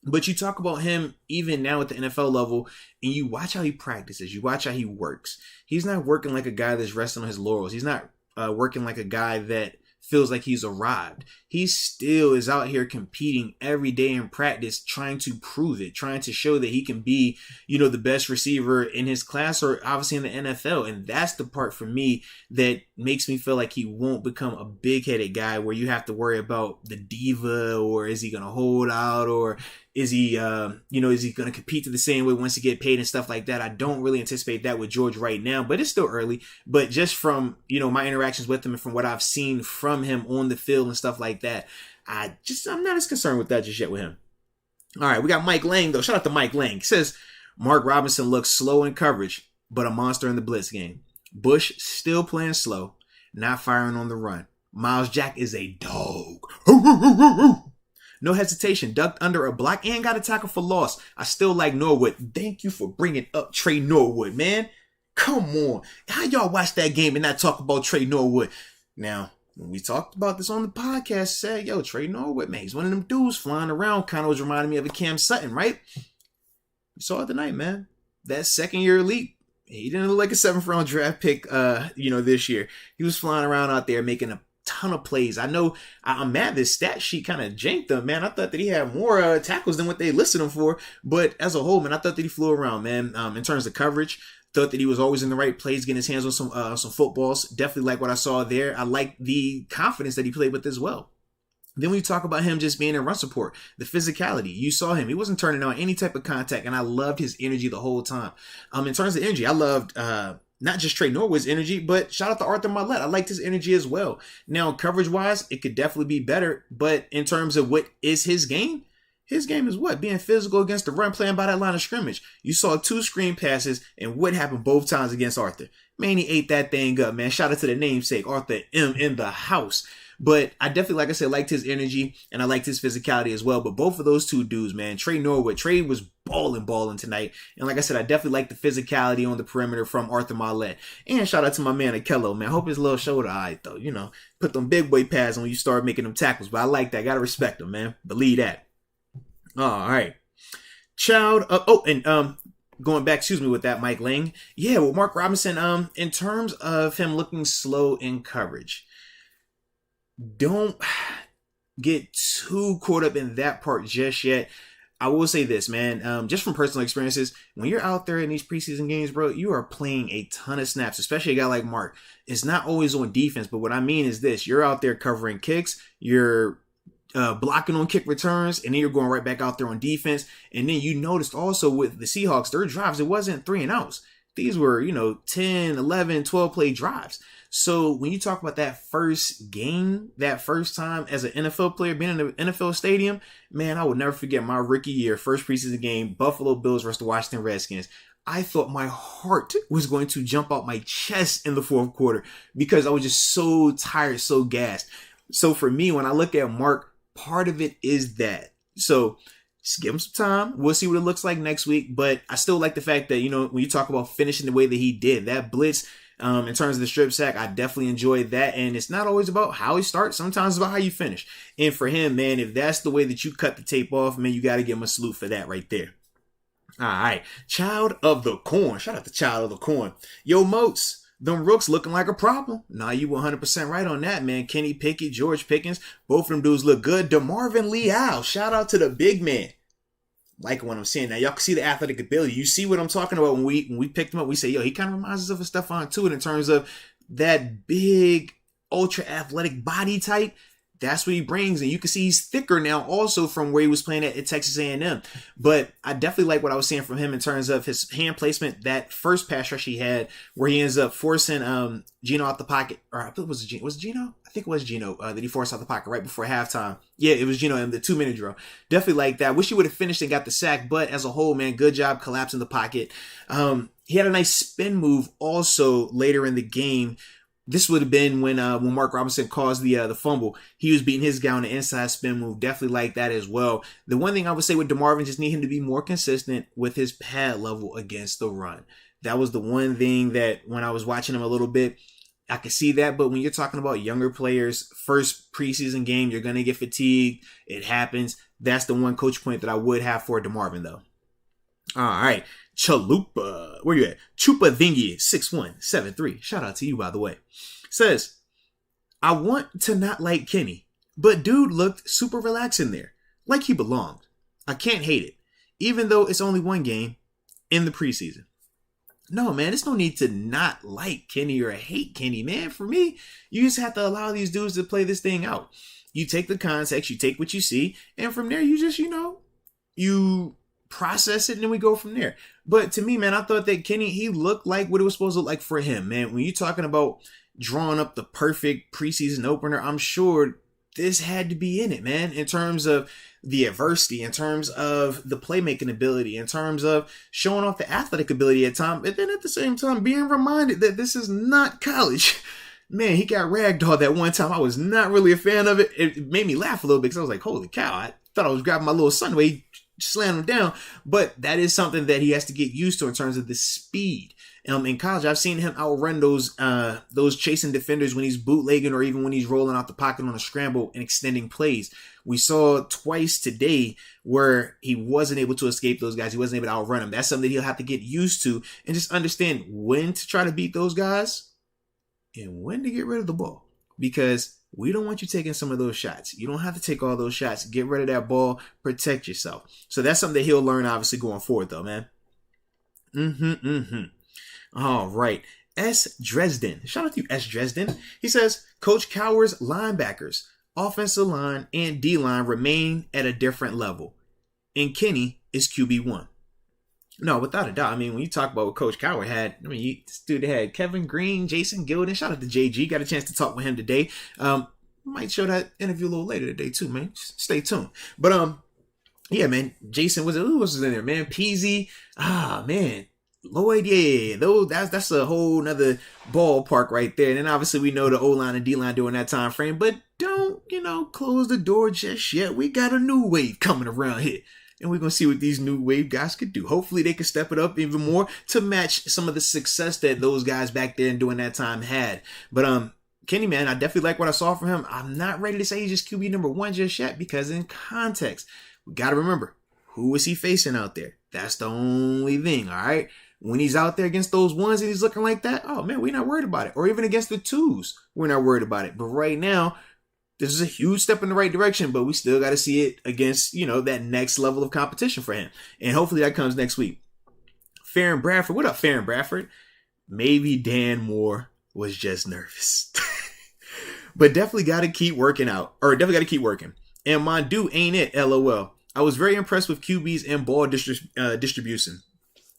But you talk about him even now at the NFL level, and you watch how he practices. You watch how he works. He's not working like a guy that's resting on his laurels. He's not working like a guy that feels like he's arrived. He still is out here competing every day in practice, trying to prove it, trying to show that he can be, the best receiver in his class or obviously in the NFL. And that's the part for me that makes me feel like he won't become a big-headed guy where you have to worry about the diva, or is he going to hold out, or is he, is he going to compete to the same way once he get paid and stuff like that? I don't really anticipate that with George right now, but it's still early. But just from, my interactions with him and from what I've seen from him on the field and stuff like that, I'm not as concerned with that just yet with him. All right, we got Mike Lang, though. Shout out to Mike Lang. He says, Mark Robinson looks slow in coverage, but a monster in the blitz game. Bush still playing slow, not firing on the run. Miles Jack is a dog. No hesitation, ducked under a block and got a tackle for loss. I still like Norwood. Thank you for bringing up Trey Norwood, man. Come on. How y'all watch that game and not talk about Trey Norwood? Now, when we talked about this on the podcast, said, Trey Norwood, man, he's one of them dudes flying around. Kind of was reminding me of a Cam Sutton, right? You saw it tonight, man. That second-year leap. He didn't look like a 7th-round draft pick, this year. He was flying around out there making a ton of plays. I know I'm mad this stat sheet kind of janked him, man. I thought that he had more tackles than what they listed him for. But as a whole, man, I thought that he flew around, man. In terms of coverage, thought that he was always in the right place, getting his hands on some footballs. Definitely like what I saw there. I like the confidence that he played with as well. Then we talk about him just being in run support, the physicality. You saw him. He wasn't turning on any type of contact, and I loved his energy the whole time. In terms of energy, I loved not just Trey Norwood's energy, but shout out to Arthur Marlette. I liked his energy as well. Now, coverage-wise, it could definitely be better, but in terms of what is his game is what? Being physical against the run, playing by that line of scrimmage. You saw 2 screen passes, and what happened both times against Arthur? Man, he ate that thing up, man. Shout out to the namesake, Arthur M. in the house. But I definitely, like I said, liked his energy, and I liked his physicality as well. But both of those two dudes, man, Trey Norwood, Trey was balling tonight. And like I said, I definitely like the physicality on the perimeter from Arthur Marlette. And shout out to my man, Akello, man. Hope his little shoulder all right, though. You know, put them big boy pads on when you start making them tackles. But I like that. Got to respect them, man. Believe that. All right. Going back, with that, Mike Lang. Yeah, with Mark Robinson, in terms of him looking slow in coverage, don't get too caught up in that part just yet. I will say this, man, just from personal experiences, when you're out there in these preseason games, bro, you are playing a ton of snaps, especially a guy like Mark. It's not always on defense, but what I mean is this. You're out there covering kicks, you're blocking on kick returns, and then you're going right back out there on defense. And then you noticed also with the Seahawks, their drives, it wasn't 3 and outs. These were, 10, 11, 12 play drives. So when you talk about that first game, that first time as an NFL player being in the NFL stadium, man, I will never forget my rookie year, first preseason game, Buffalo Bills versus the Washington Redskins. I thought my heart was going to jump out my chest in the fourth quarter because I was just so tired, so gassed. So for me, when I look at Mark, part of it is that. So just give him some time. We'll see what it looks like next week. But I still like the fact that, when you talk about finishing the way that he did, that blitz, in terms of the strip sack, I definitely enjoyed that. And it's not always about how he starts. Sometimes it's about how you finish. And for him, man, if that's the way that you cut the tape off, man, you got to give him a salute for that right there. All right. Child of the Corn. Shout out to Child of the Corn. Yo, Moats. Them rooks looking like a problem. Nah, you 100% right on that, man. Kenny Pickett, George Pickens, both of them dudes look good. DeMarvin Leal, shout out to the big man. Like what I'm saying. Now, y'all can see the athletic ability. You see what I'm talking about when we picked him up. We say, yo, he kind of reminds us of a Stephon Tuitt in terms of that big, ultra athletic body type. That's what he brings. And you can see he's thicker now also from where he was playing at Texas A&M. But I definitely like what I was saying from him in terms of his hand placement. That first pass rush he had where he ends up forcing Geno out the pocket. Or I think it was Geno. Was it Geno? I think it was Geno that he forced out the pocket right before halftime. Yeah, it was Geno in the 2-minute drill. Definitely like that. Wish he would have finished and got the sack. But as a whole, man, good job collapsing the pocket. He had a nice spin move also later in the game. This would have been when Mark Robinson caused the fumble. He was beating his guy on the inside spin move. Definitely like that as well. The one thing I would say with DeMarvin, just need him to be more consistent with his pad level against the run. That was the one thing that when I was watching him a little bit, I could see that. But when you're talking about younger players, first preseason game, you're going to get fatigued. It happens. That's the one coach point that I would have for DeMarvin, though. All right. Chalupa. Where you at? Chupa Thingy 6173. Shout out to you, by the way. Says, I want to not like Kenny, but dude looked super relaxed in there. Like he belonged. I can't hate it. Even though it's only one game in the preseason. No, man, there's no need to not like Kenny or hate Kenny, man. For me, you just have to allow these dudes to play this thing out. You take the context, you take what you see, and from there, you just, you process it, and then we go from there. But to me, man, I thought that Kenny, he looked like what it was supposed to look like for him, man. When you're talking about drawing up the perfect preseason opener, I'm sure this had to be in it, man, in terms of the adversity, in terms of the playmaking ability, in terms of showing off the athletic ability at times, and then at the same time being reminded that this is not college. Man, he got ragdolled that one time. I was not really a fan of it. It made me laugh a little bit because I was like, holy cow, I thought I was grabbing my little son the way he slammed him down. But that is something that he has to get used to in terms of the speed. In college, I've seen him outrun those chasing defenders when he's bootlegging or even when he's rolling out the pocket on a scramble and extending plays. We saw twice today where he wasn't able to escape those guys. He wasn't able to outrun them. That's something that he'll have to get used to and just understand when to try to beat those guys and when to get rid of the ball. Because we don't want you taking some of those shots. You don't have to take all those shots. Get rid of that ball. Protect yourself. So that's something that he'll learn, obviously, going forward, though, man. All right. S. Dresden. Shout out to you, S. Dresden. He says, Coach Cowher's linebackers offensive line and D-line remain at a different level. And Kenny is QB1. No, without a doubt. I mean, when you talk about what Coach Cowher had, I mean, this dude had Kevin Green, Jason Gilden. Shout out to JG. Got a chance to talk with him today. Might show that interview a little later today too, man. Just stay tuned. But yeah, man. Jason who was in there, man? Peasy. Man. Lloyd, yeah. Though that's a whole nother ballpark right there. And then obviously we know the O-line and D-line during that time frame. But don't, close the door just yet. We got a new wave coming around here. And we're going to see what these new wave guys could do. Hopefully they can step it up even more to match some of the success that those guys back there during that time had. But Kenny, man, I definitely like what I saw from him. I'm not ready to say he's just QB number 1 just yet because in context, we got to remember, who is he facing out there? That's the only thing, all right? When he's out there against those ones and he's looking like that, oh, man, we're not worried about it. Or even against the 2s, we're not worried about it. But right now, this is a huge step in the right direction, but we still got to see it against, that next level of competition for him. And hopefully that comes next week. Farron Bradford. What up, Farron Bradford? Maybe Dan Moore was just nervous. But definitely got to keep working out. Or definitely got to keep working. And Mondu ain't it, LOL. I was very impressed with QBs and ball distribution,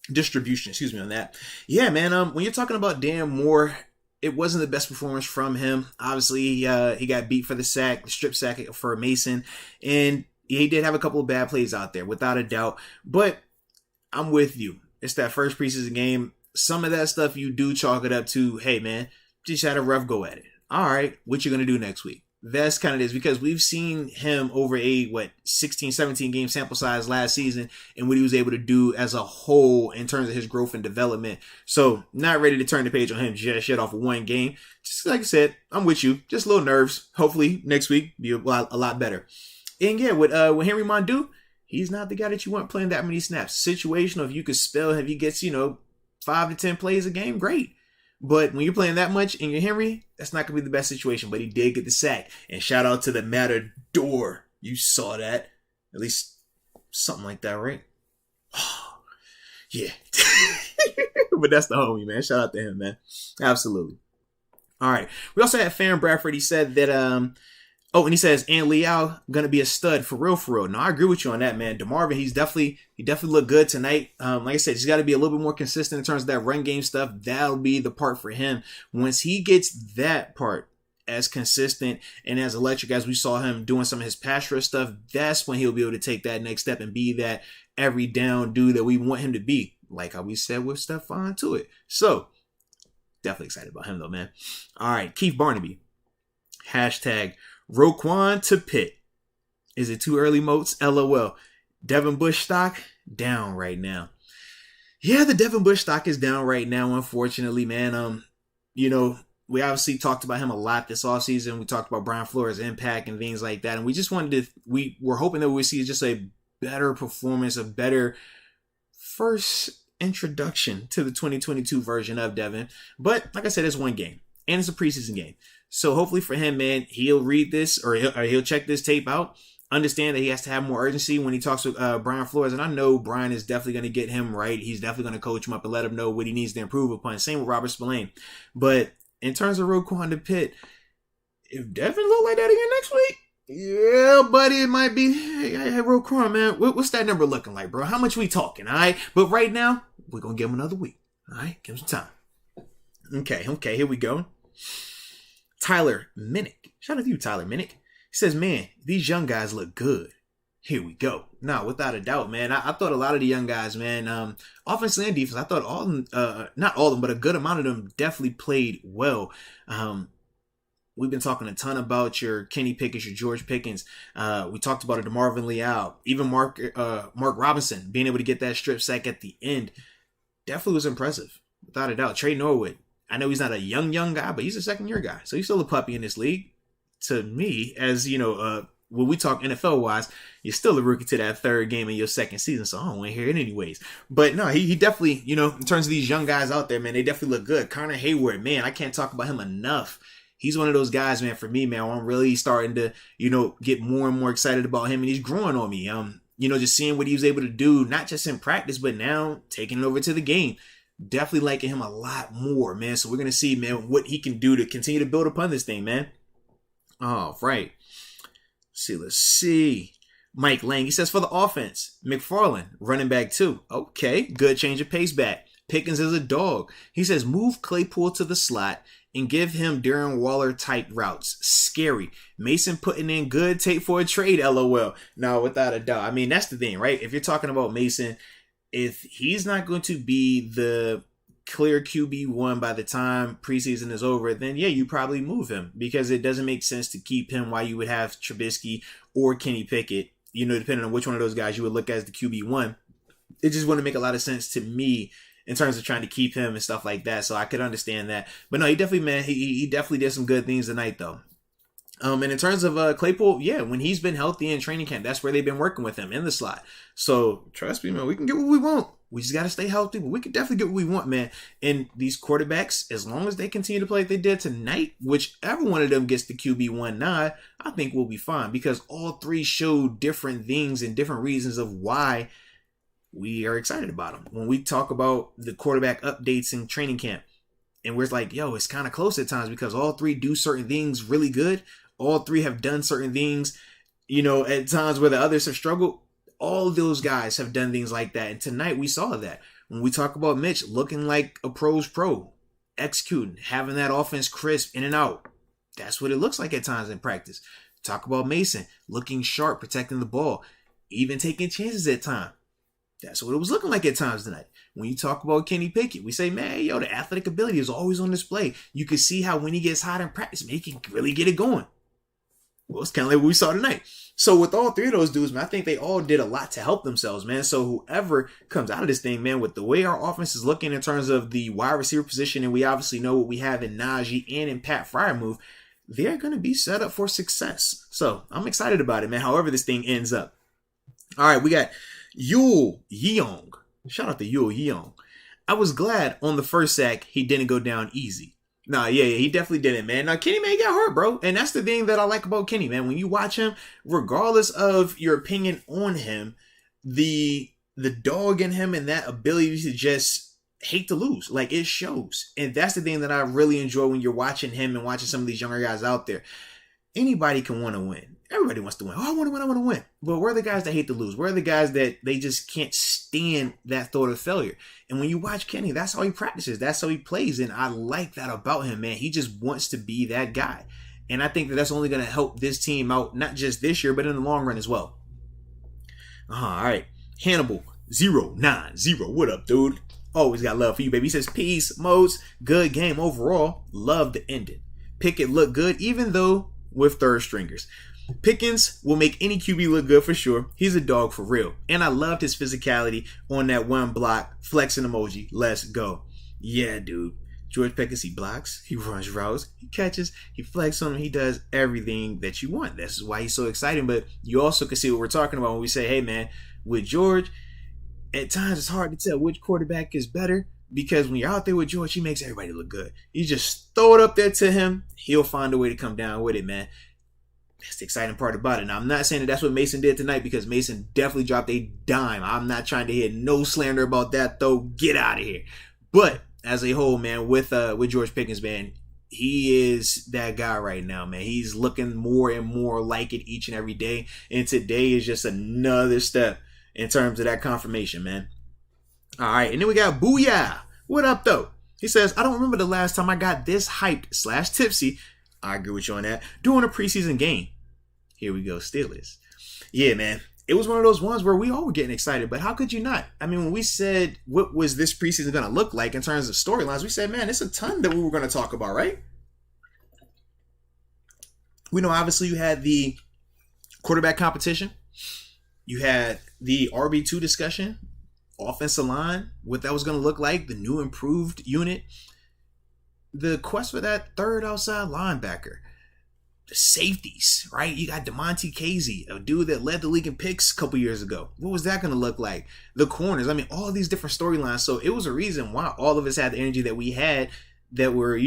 on that. Yeah, man, when you're talking about Dan Moore, it wasn't the best performance from him. Obviously, he got beat for the strip sack for Mason. And he did have a couple of bad plays out there, without a doubt. But I'm with you. It's that first preseason game. Some of that stuff you do chalk it up to, hey, man, just had a rough go at it. All right, what you going to do next week? That's kind of this, because we've seen him over a 16, 17 game sample size last season and what he was able to do as a whole in terms of his growth and development. So not ready to turn the page on him just yet off of one game. Just like I said, I'm with you. Just a little nerves. Hopefully next week be a lot better. And yeah, with Henry Mondu, he's not the guy that you want playing that many snaps. Situational, if you could spell, if he gets 5 to 10 plays a game, great. But when you're playing that much and you're Henry, that's not going to be the best situation. But he did get the sack. And shout out to the Matador. You saw that. At least something like that, right? Oh, yeah. But that's the homie, man. Shout out to him, man. Absolutely. All right. We also had Farron Bradford. He said that, and he says, and Liao going to be a stud for real, for real. No, I agree with you on that, man. DeMarvin, he definitely looked good tonight. Like I said, he's got to be a little bit more consistent in terms of that run game stuff. That'll be the part for him. Once he gets that part as consistent and as electric as we saw him doing some of his pass rush stuff, that's when he'll be able to take that next step and be that every down dude that we want him to be. Like how we said with Stephon Tuitt. So, definitely excited about him though, man. All right, Keith Barnaby. Hashtag Roquan to Pitt. Is it too early, Moats? LOL. Devin Bush stock down right now. Yeah, the Devin Bush stock is down right now, unfortunately, man. We obviously talked about him a lot this offseason. We talked about Brian Flores' impact and things like that. And we just we were hoping that we would see just a better performance, a better first introduction to the 2022 version of Devin. But like I said, it's one game and it's a preseason game. So hopefully for him, man, he'll read this or he'll check this tape out, understand that he has to have more urgency when he talks with Brian Flores. And I know Brian is definitely going to get him right. He's definitely going to coach him up and let him know what he needs to improve upon. Same with Robert Spillane. But in terms of Roquan to Pitt, if Devin look like that again next week, yeah, buddy, it might be, hey, Roquan, man, what's that number looking like, bro? How much we talking, all right? But right now, we're going to give him another week, all right? Give him some time. Okay, here we go. Tyler Minnick. Shout out to you, Tyler Minnick. He says, man, these young guys look good. Here we go. No, without a doubt, man. I thought a lot of the young guys, man, offense and defense, I thought all of them, not all of them, but a good amount of them definitely played well. We've been talking a ton about your Kenny Pickett, your George Pickens. We talked about a DeMarvin Leal, even Mark Robinson being able to get that strip sack at the end. Definitely was impressive, without a doubt. Trey Norwood. I know he's not a young guy, but he's a second-year guy. So he's still a puppy in this league. To me, as when we talk NFL-wise, you're still a rookie to that third game in your second season, so I don't want to hear it anyways. But no, he definitely, in terms of these young guys out there, man, they definitely look good. Connor Hayward, man, I can't talk about him enough. He's one of those guys, man, for me, man, I'm really starting to, get more and more excited about him, and he's growing on me. Just seeing what he was able to do, not just in practice, but now taking it over to the game. Definitely liking him a lot more, man. So we're going to see, man, what he can do to continue to build upon this thing, man. Oh, right. Let's see. Mike Lang, he says for the offense, Mcfarland, running back 2. Okay, good change of pace back. Pickens is a dog. He says move Claypool to the slot and give him Darren Waller type routes. Scary. Mason putting in good tape for a trade, LOL. No, without a doubt. I mean, that's the thing, right? If you're talking about Mason, if he's not going to be the clear QB1 by the time preseason is over, then yeah, you probably move him because it doesn't make sense to keep him while you would have Trubisky or Kenny Pickett, depending on which one of those guys you would look at as the QB1. It just wouldn't make a lot of sense to me in terms of trying to keep him and stuff like that. So I could understand that. But no, he definitely did some good things tonight though. And in terms of Claypool, yeah, when he's been healthy in training camp, that's where they've been working with him in the slot. So trust me, man, we can get what we want. We just got to stay healthy, but we can definitely get what we want, man. And these quarterbacks, as long as they continue to play like they did tonight, whichever one of them gets the QB1 nod, I think we'll be fine because all three showed different things and different reasons of why we are excited about them. When we talk about the quarterback updates in training camp, and we're like, yo, it's kind of close at times because all three do certain things really good. All three have done certain things, at times where the others have struggled. All of those guys have done things like that. And tonight we saw that. When we talk about Mitch looking like a pro's pro, executing, having that offense crisp in and out. That's what it looks like at times in practice. Talk about Mason looking sharp, protecting the ball, even taking chances at times. That's what it was looking like at times tonight. When you talk about Kenny Pickett, we say, man, the athletic ability is always on display. You can see how when he gets hot in practice, man, he can really get it going. Well, it's kind of like what we saw tonight. So with all three of those dudes, man, I think they all did a lot to help themselves, man. So whoever comes out of this thing, man, with the way our offense is looking in terms of the wide receiver position, and we obviously know what we have in Najee and in Pat Freiermuth, they're going to be set up for success. So I'm excited about it, man, however this thing ends up. All right, we got Yul Yeong. Shout out to Yul Yeong. I was glad on the first sack he didn't go down easy. Nah, yeah, he definitely didn't, man. Now, Kenny, man, got hurt, bro. And that's the thing that I like about Kenny, man. When you watch him, regardless of your opinion on him, the dog in him and that ability to just hate to lose, like, it shows. And that's the thing that I really enjoy when you're watching him and watching some of these younger guys out there. Anybody can want to win. Everybody wants to win. Oh, I want to win. But we're the guys that hate to lose. We're the guys that they just can't stand that thought of failure. And when you watch Kenny, that's how he practices. That's how he plays. And I like that about him, man. He just wants to be that guy. And I think that that's only going to help this team out, not just this year, but in the long run as well. All right. Hannibal 090. What up, dude? Always got love for you, baby. He says, peace, Moats. Good game overall. Love the ending. Pickett looked good, even though with third stringers. Pickens will make any QB look good for sure. He's a dog for real. And I loved his physicality on that one block. Flexing emoji. Let's go. Yeah, dude. George Pickens, he blocks. He runs routes. He catches. He flexes on him. He does everything that you want. That's why he's so exciting. But you also can see what we're talking about when we say, hey, man, with George, at times it's hard to tell which quarterback is better. Because when you're out there with George, he makes everybody look good. You just throw it up there to him. He'll find a way to come down with it, man. That's the exciting part about it. Now, I'm not saying that that's what Mason did tonight because Mason definitely dropped a dime. I'm not trying to hear no slander about that, though. Get out of here. But as a whole, man, with George Pickens, man, he is that guy right now, man. He's looking more and more like it each and every day. And today is just another step in terms of that confirmation, man. All right. And then we got Booyah. What up, though? He says, I don't remember the last time I got this hyped / tipsy. I agree with you on that. During a preseason game. Here we go, Steelers. Yeah, man. It was one of those ones where we all were getting excited, but how could you not? I mean, when we said what was this preseason going to look like in terms of storylines, we said, man, it's a ton that we were going to talk about, right? We know, obviously, you had the quarterback competition. You had the RB2 discussion, offensive line, what that was going to look like, the new improved unit. The quest for that third outside linebacker. The safeties, right? You got DeMonte Casey, a dude that led the league in picks a couple years ago. What was that going to look like? The corners. I mean, all these different storylines. So it was a reason why all of us had the energy that we had that were,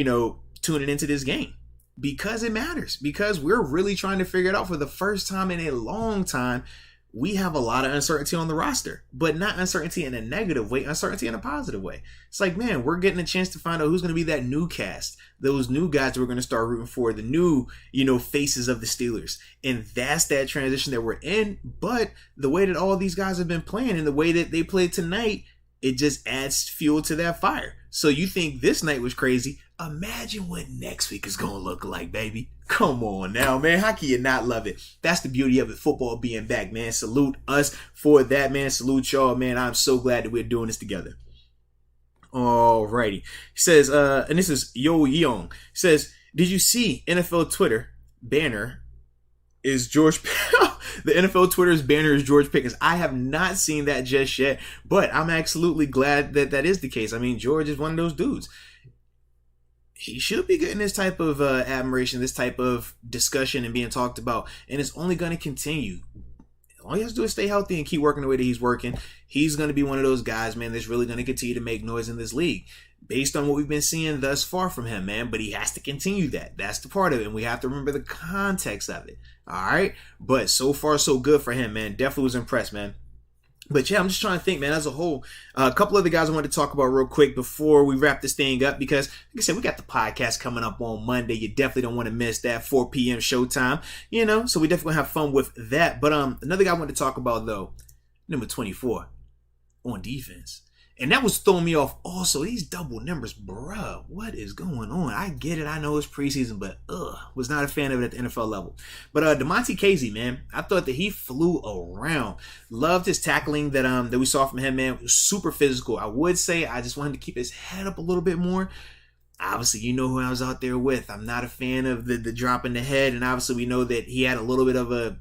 tuning into this game. Because it matters. Because we're really trying to figure it out for the first time in a long time. we have a lot of uncertainty on the roster, but not uncertainty in a negative way, uncertainty in a positive way. It's like, man, we're getting a chance to find out who's going to be that new cast, those new guys that we're going to start rooting for, the new, faces of the Steelers. And that's that transition that we're in. But the way that all these guys have been playing and the way that they played tonight, it just adds fuel to that fire. So you think this night was crazy? Imagine what next week is going to look like, baby. Come on now, man. How can you not love it? That's the beauty of it. Football being back, man. Salute us for that, man. Salute y'all, man. I'm so glad that we're doing this together. Alrighty. He says, and this is Yo Young. He says, did you see NFL Twitter banner is George the NFL Twitter's banner is George Pickens? I have not seen that just yet, but I'm absolutely glad that that is the case. I mean, George is one of those dudes. He should be getting this type of admiration, this type of discussion and being talked about, and it's only going to continue. All he has to do is stay healthy and keep working the way that he's working. He's going to be one of those guys, man, that's really going to continue to make noise in this league based on what we've been seeing thus far from him, man. But he has to continue that. That's the part of it, and we have to remember the context of it. All right? But so far, so good for him, man. Definitely was impressed, man. But yeah, I'm just trying to think, man, as a whole, a couple of the guys I wanted to talk about real quick before we wrap this thing up, because like I said, we got the podcast coming up on Monday. You definitely don't want to miss that 4 p.m. showtime, so we definitely have fun with that. But another guy I wanted to talk about, though, number 24 on defense. And that was throwing me off also. These double numbers, bruh, what is going on? I get it. I know it's preseason, but was not a fan of it at the NFL level. But Damontae Kazee, man, I thought that he flew around. Loved his tackling that we saw from him, man. It was super physical. I would say I just wanted to keep his head up a little bit more. Obviously, you know who I was out there with. I'm not a fan of the drop in the head, and obviously we know that he had a little bit of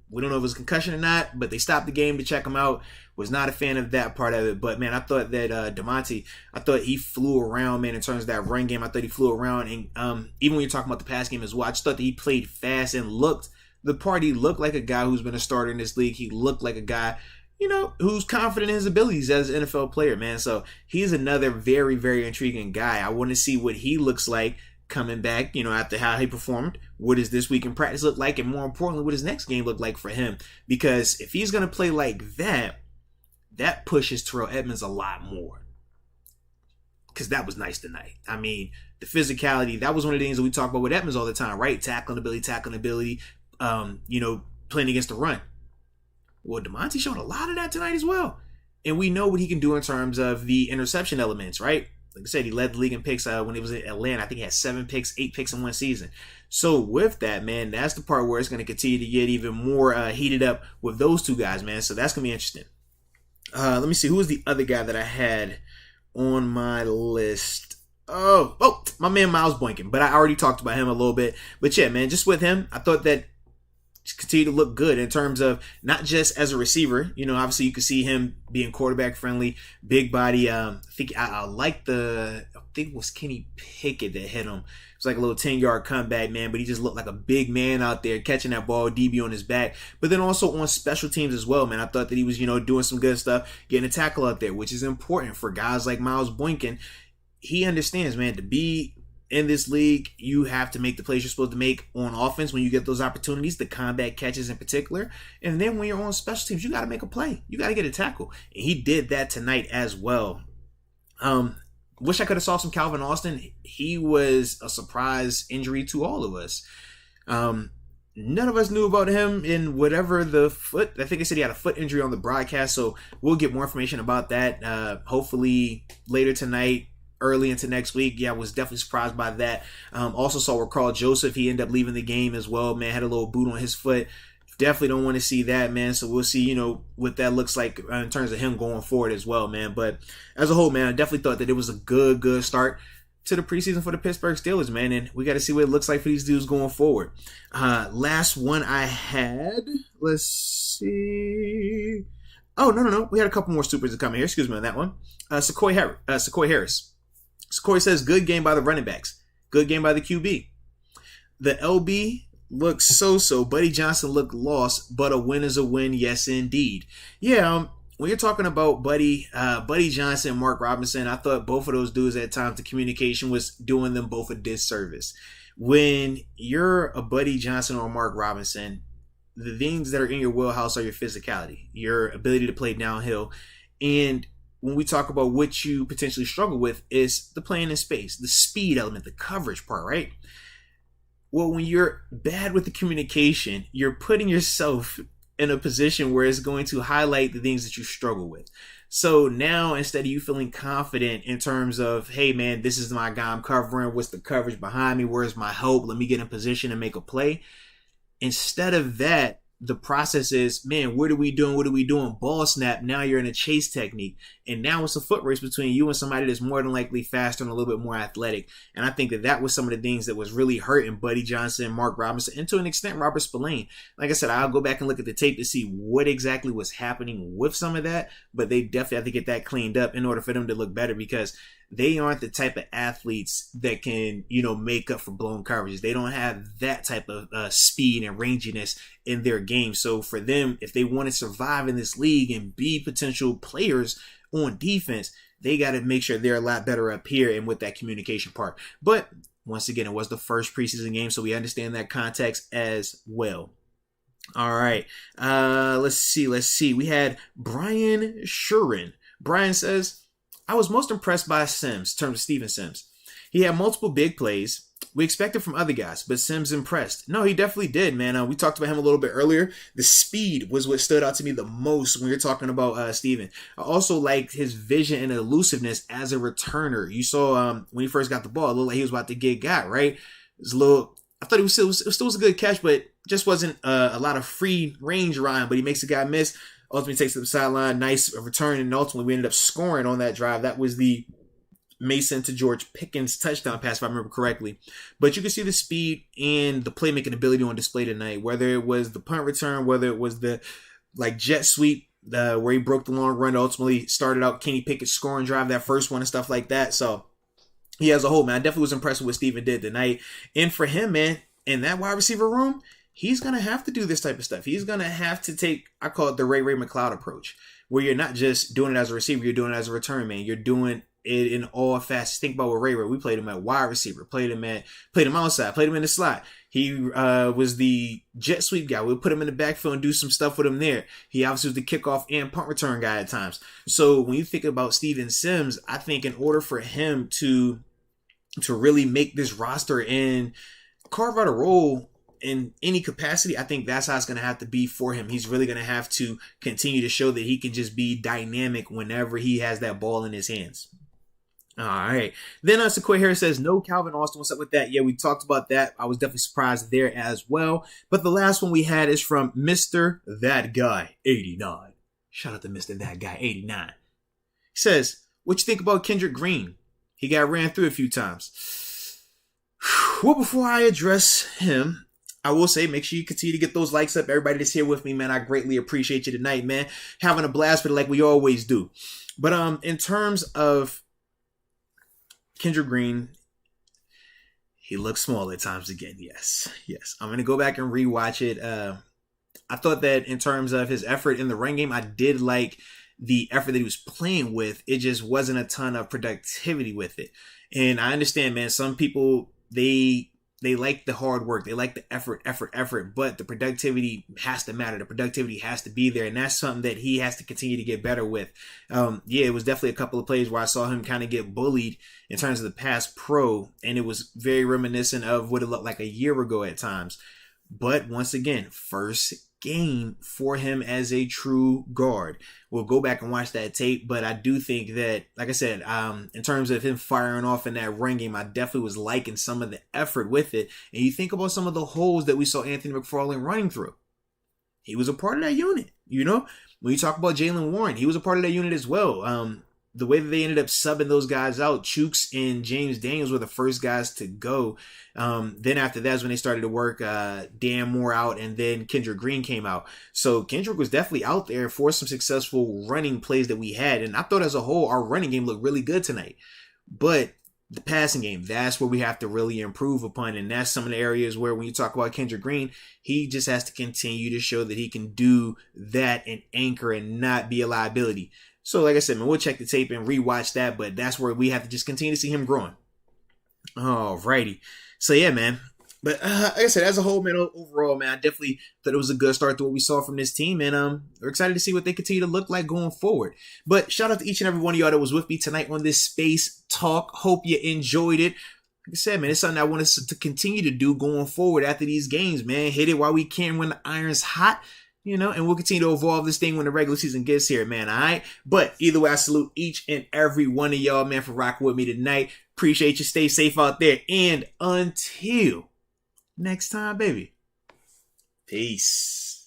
we don't know if it was concussion or not, but they stopped the game to check him out. Was not a fan of that part of it. But, man, I thought that Damontae, I thought he flew around, man, in terms of that run game. I thought he flew around. And even when you're talking about the pass game as well, I just thought that he played fast and looked the part. He looked like a guy who's been a starter in this league. He looked like a guy, who's confident in his abilities as an NFL player, man. So he's another very, very intriguing guy. I want to see what he looks like coming back, after how he performed. What does this week in practice look like? And more importantly, what does next game look like for him? Because if he's going to play like that, that pushes Terrell Edmonds a lot more. Because that was nice tonight. I mean, the physicality, that was one of the things that we talk about with Edmonds all the time, right? Tackling ability, playing against the run. Well, Damontae showed a lot of that tonight as well. And we know what he can do in terms of the interception elements, right? Like I said, he led the league in picks when he was in Atlanta. I think he had 7 picks, 8 picks in one season. So with that, man, that's the part where it's going to continue to get even more heated up with those two guys, man. So that's going to be interesting. Let me see. Who was the other guy that I had on my list? Oh, my man Miles Boykin. But I already talked about him a little bit. But yeah, man, just with him, I thought that continue to look good in terms of not just as a receiver. Obviously you could see him being quarterback friendly, big body. I think it was Kenny Pickett that hit him. It was like a little 10-yard comeback, man, but he just looked like a big man out there catching that ball, DB on his back. But then also on special teams as well, man. I thought that he was, doing some good stuff, getting a tackle out there, which is important for guys like Miles Boykin. He understands, man, to be in this league, you have to make the plays you're supposed to make on offense when you get those opportunities, the combat catches in particular. And then when you're on special teams, you got to make a play. You got to get a tackle. And he did that tonight as well. Wish I could have saw some Calvin Austin. He was a surprise injury to all of us. None of us knew about him in whatever the foot. I think they said he had a foot injury on the broadcast, so we'll get more information about that hopefully later tonight, early into next week. Yeah, I was definitely surprised by that. Also saw Carl Joseph. He ended up leaving the game as well, man. Had a little boot on his foot. Definitely don't want to see that, man. So we'll see, what that looks like in terms of him going forward as well, man. But as a whole, man, I definitely thought that it was a good start to the preseason for the Pittsburgh Steelers, man. And we got to see what it looks like for these dudes going forward. Last one I had, let's see. Oh, no. We had a couple more supers to come in here. Excuse me on that one. Sequoia Harris. Sequoia says, good game by the running backs. Good game by the QB. The LB looks so. Buddy Johnson looked lost, but a win is a win. Yes, indeed. Yeah, when you're talking about Buddy Johnson, Mark Robinson, I thought both of those dudes at times the communication was doing them both a disservice. When you're a Buddy Johnson or Mark Robinson, the things that are in your wheelhouse are your physicality, your ability to play downhill. And when we talk about what you potentially struggle with is the playing in space, the speed element, the coverage part, right? Well, when you're bad with the communication, you're putting yourself in a position where it's going to highlight the things that you struggle with. So now, instead of you feeling confident in terms of, hey man, this is my guy I'm covering, what's the coverage behind me, where's my help, let me get in position and make a play. Instead of that, the process is, man, what are we doing? Ball snap. Now you're in a chase technique. And now it's a foot race between you and somebody that's more than likely faster and a little bit more athletic. And I think that was some of the things that was really hurting Buddy Johnson, Mark Robinson, and to an extent, Robert Spillane. Like I said, I'll go back and look at the tape to see what exactly was happening with some of that. But they definitely have to get that cleaned up in order for them to look better, because they aren't the type of athletes that can, make up for blown coverages. They don't have that type of speed and ranginess in their game. So for them, if they want to survive in this league and be potential players on defense, they got to make sure they're a lot better up here and with that communication part. But once again, it was the first preseason game, so we understand that context as well. All right. Let's see. We had Brian Shurin. Brian says, I was most impressed by Sims, in terms of Steven Sims. He had multiple big plays. We expected from other guys, but Sims impressed. No, he definitely did, man. We talked about him a little bit earlier. The speed was what stood out to me the most when you're talking about Steven. I also liked his vision and elusiveness as a returner. You saw when he first got the ball, it looked like he was about to get got, right? It was a little, I thought it still was a good catch, but just wasn't a lot of free range around. But he makes a guy miss. Ultimately takes to the sideline, nice return, and ultimately we ended up scoring on that drive. That was the Mason to George Pickens touchdown pass, if I remember correctly. But you can see the speed and the playmaking ability on display tonight, whether it was the punt return, whether it was the jet sweep where he broke the long run, ultimately started out Kenny Pickett's scoring drive, that first one and stuff like that. So he as a whole, man, I definitely was impressed with what Steven did tonight. And for him, man, in that wide receiver room, he's going to have to do this type of stuff. He's going to have to take, I call it the Ray McLeod approach, where you're not just doing it as a receiver, you're doing it as a return man. You're doing it in all facets. Think about what Ray, we played him at wide receiver, played him outside, played him in the slot. He was the jet sweep guy. We'll put him in the backfield and do some stuff with him there. He obviously was the kickoff and punt return guy at times. So when you think about Steven Sims, I think in order for him to really make this roster and carve out a role in any capacity, I think that's how it's going to have to be for him. He's really going to have to continue to show that he can just be dynamic whenever he has that ball in his hands. All right. Then Sequoia Harris says, no Calvin Austin. What's up with that? Yeah, we talked about that. I was definitely surprised there as well. But the last one we had is from Mr. That Guy 89. Shout out to Mr. That Guy 89. He says, what you think about Kendrick Green? He got ran through a few times. Well, before I address him, I will say, make sure you continue to get those likes up. Everybody that's here with me, man, I greatly appreciate you tonight, man. Having a blast with it like we always do. But in terms of Kendrick Green, he looks small at times again. Yes. I'm going to go back and rewatch it. I thought that in terms of his effort in the run game, I did like the effort that he was playing with. It just wasn't a ton of productivity with it. And I understand, man, some people, they like the hard work. They like the effort, but the productivity has to matter. The productivity has to be there. And that's something that he has to continue to get better with. It was definitely a couple of plays where I saw him kind of get bullied in terms of the pass pro. And it was very reminiscent of what it looked like a year ago at times. But once again, first game for him as a true guard. We'll go back and watch that tape, but I do think that, like I said, in terms of him firing off in that run game, I definitely was liking some of the effort with it. And you think about some of the holes that we saw Anthony Mcfarland running through. He was a part of that unit, When you talk about Jalen Warren, he was a part of that unit as well. The way that they ended up subbing those guys out, Chooks and James Daniels were the first guys to go. Then after that is when they started to work Dan Moore out, and then Kendrick Green came out. So Kendrick was definitely out there for some successful running plays that we had. And I thought as a whole, our running game looked really good tonight. But the passing game, that's where we have to really improve upon. And that's some of the areas where when you talk about Kendrick Green, he just has to continue to show that he can do that and anchor and not be a liability. So like I said, man, we'll check the tape and rewatch that, but that's where we have to just continue to see him growing. Alrighty. So yeah, man, But like I said, as a whole, man, overall, man, I definitely thought it was a good start to what we saw from this team, and we're excited to see what they continue to look like going forward. But shout out to each and every one of y'all that was with me tonight on this Space Talk. Hope you enjoyed it. Like I said, man, it's something I want us to continue to do going forward after these games, man. Hit it while we can when the iron's hot, and we'll continue to evolve this thing when the regular season gets here, man, all right? But either way, I salute each and every one of y'all, man, for rocking with me tonight. Appreciate you. Stay safe out there. And until next time, baby. Peace.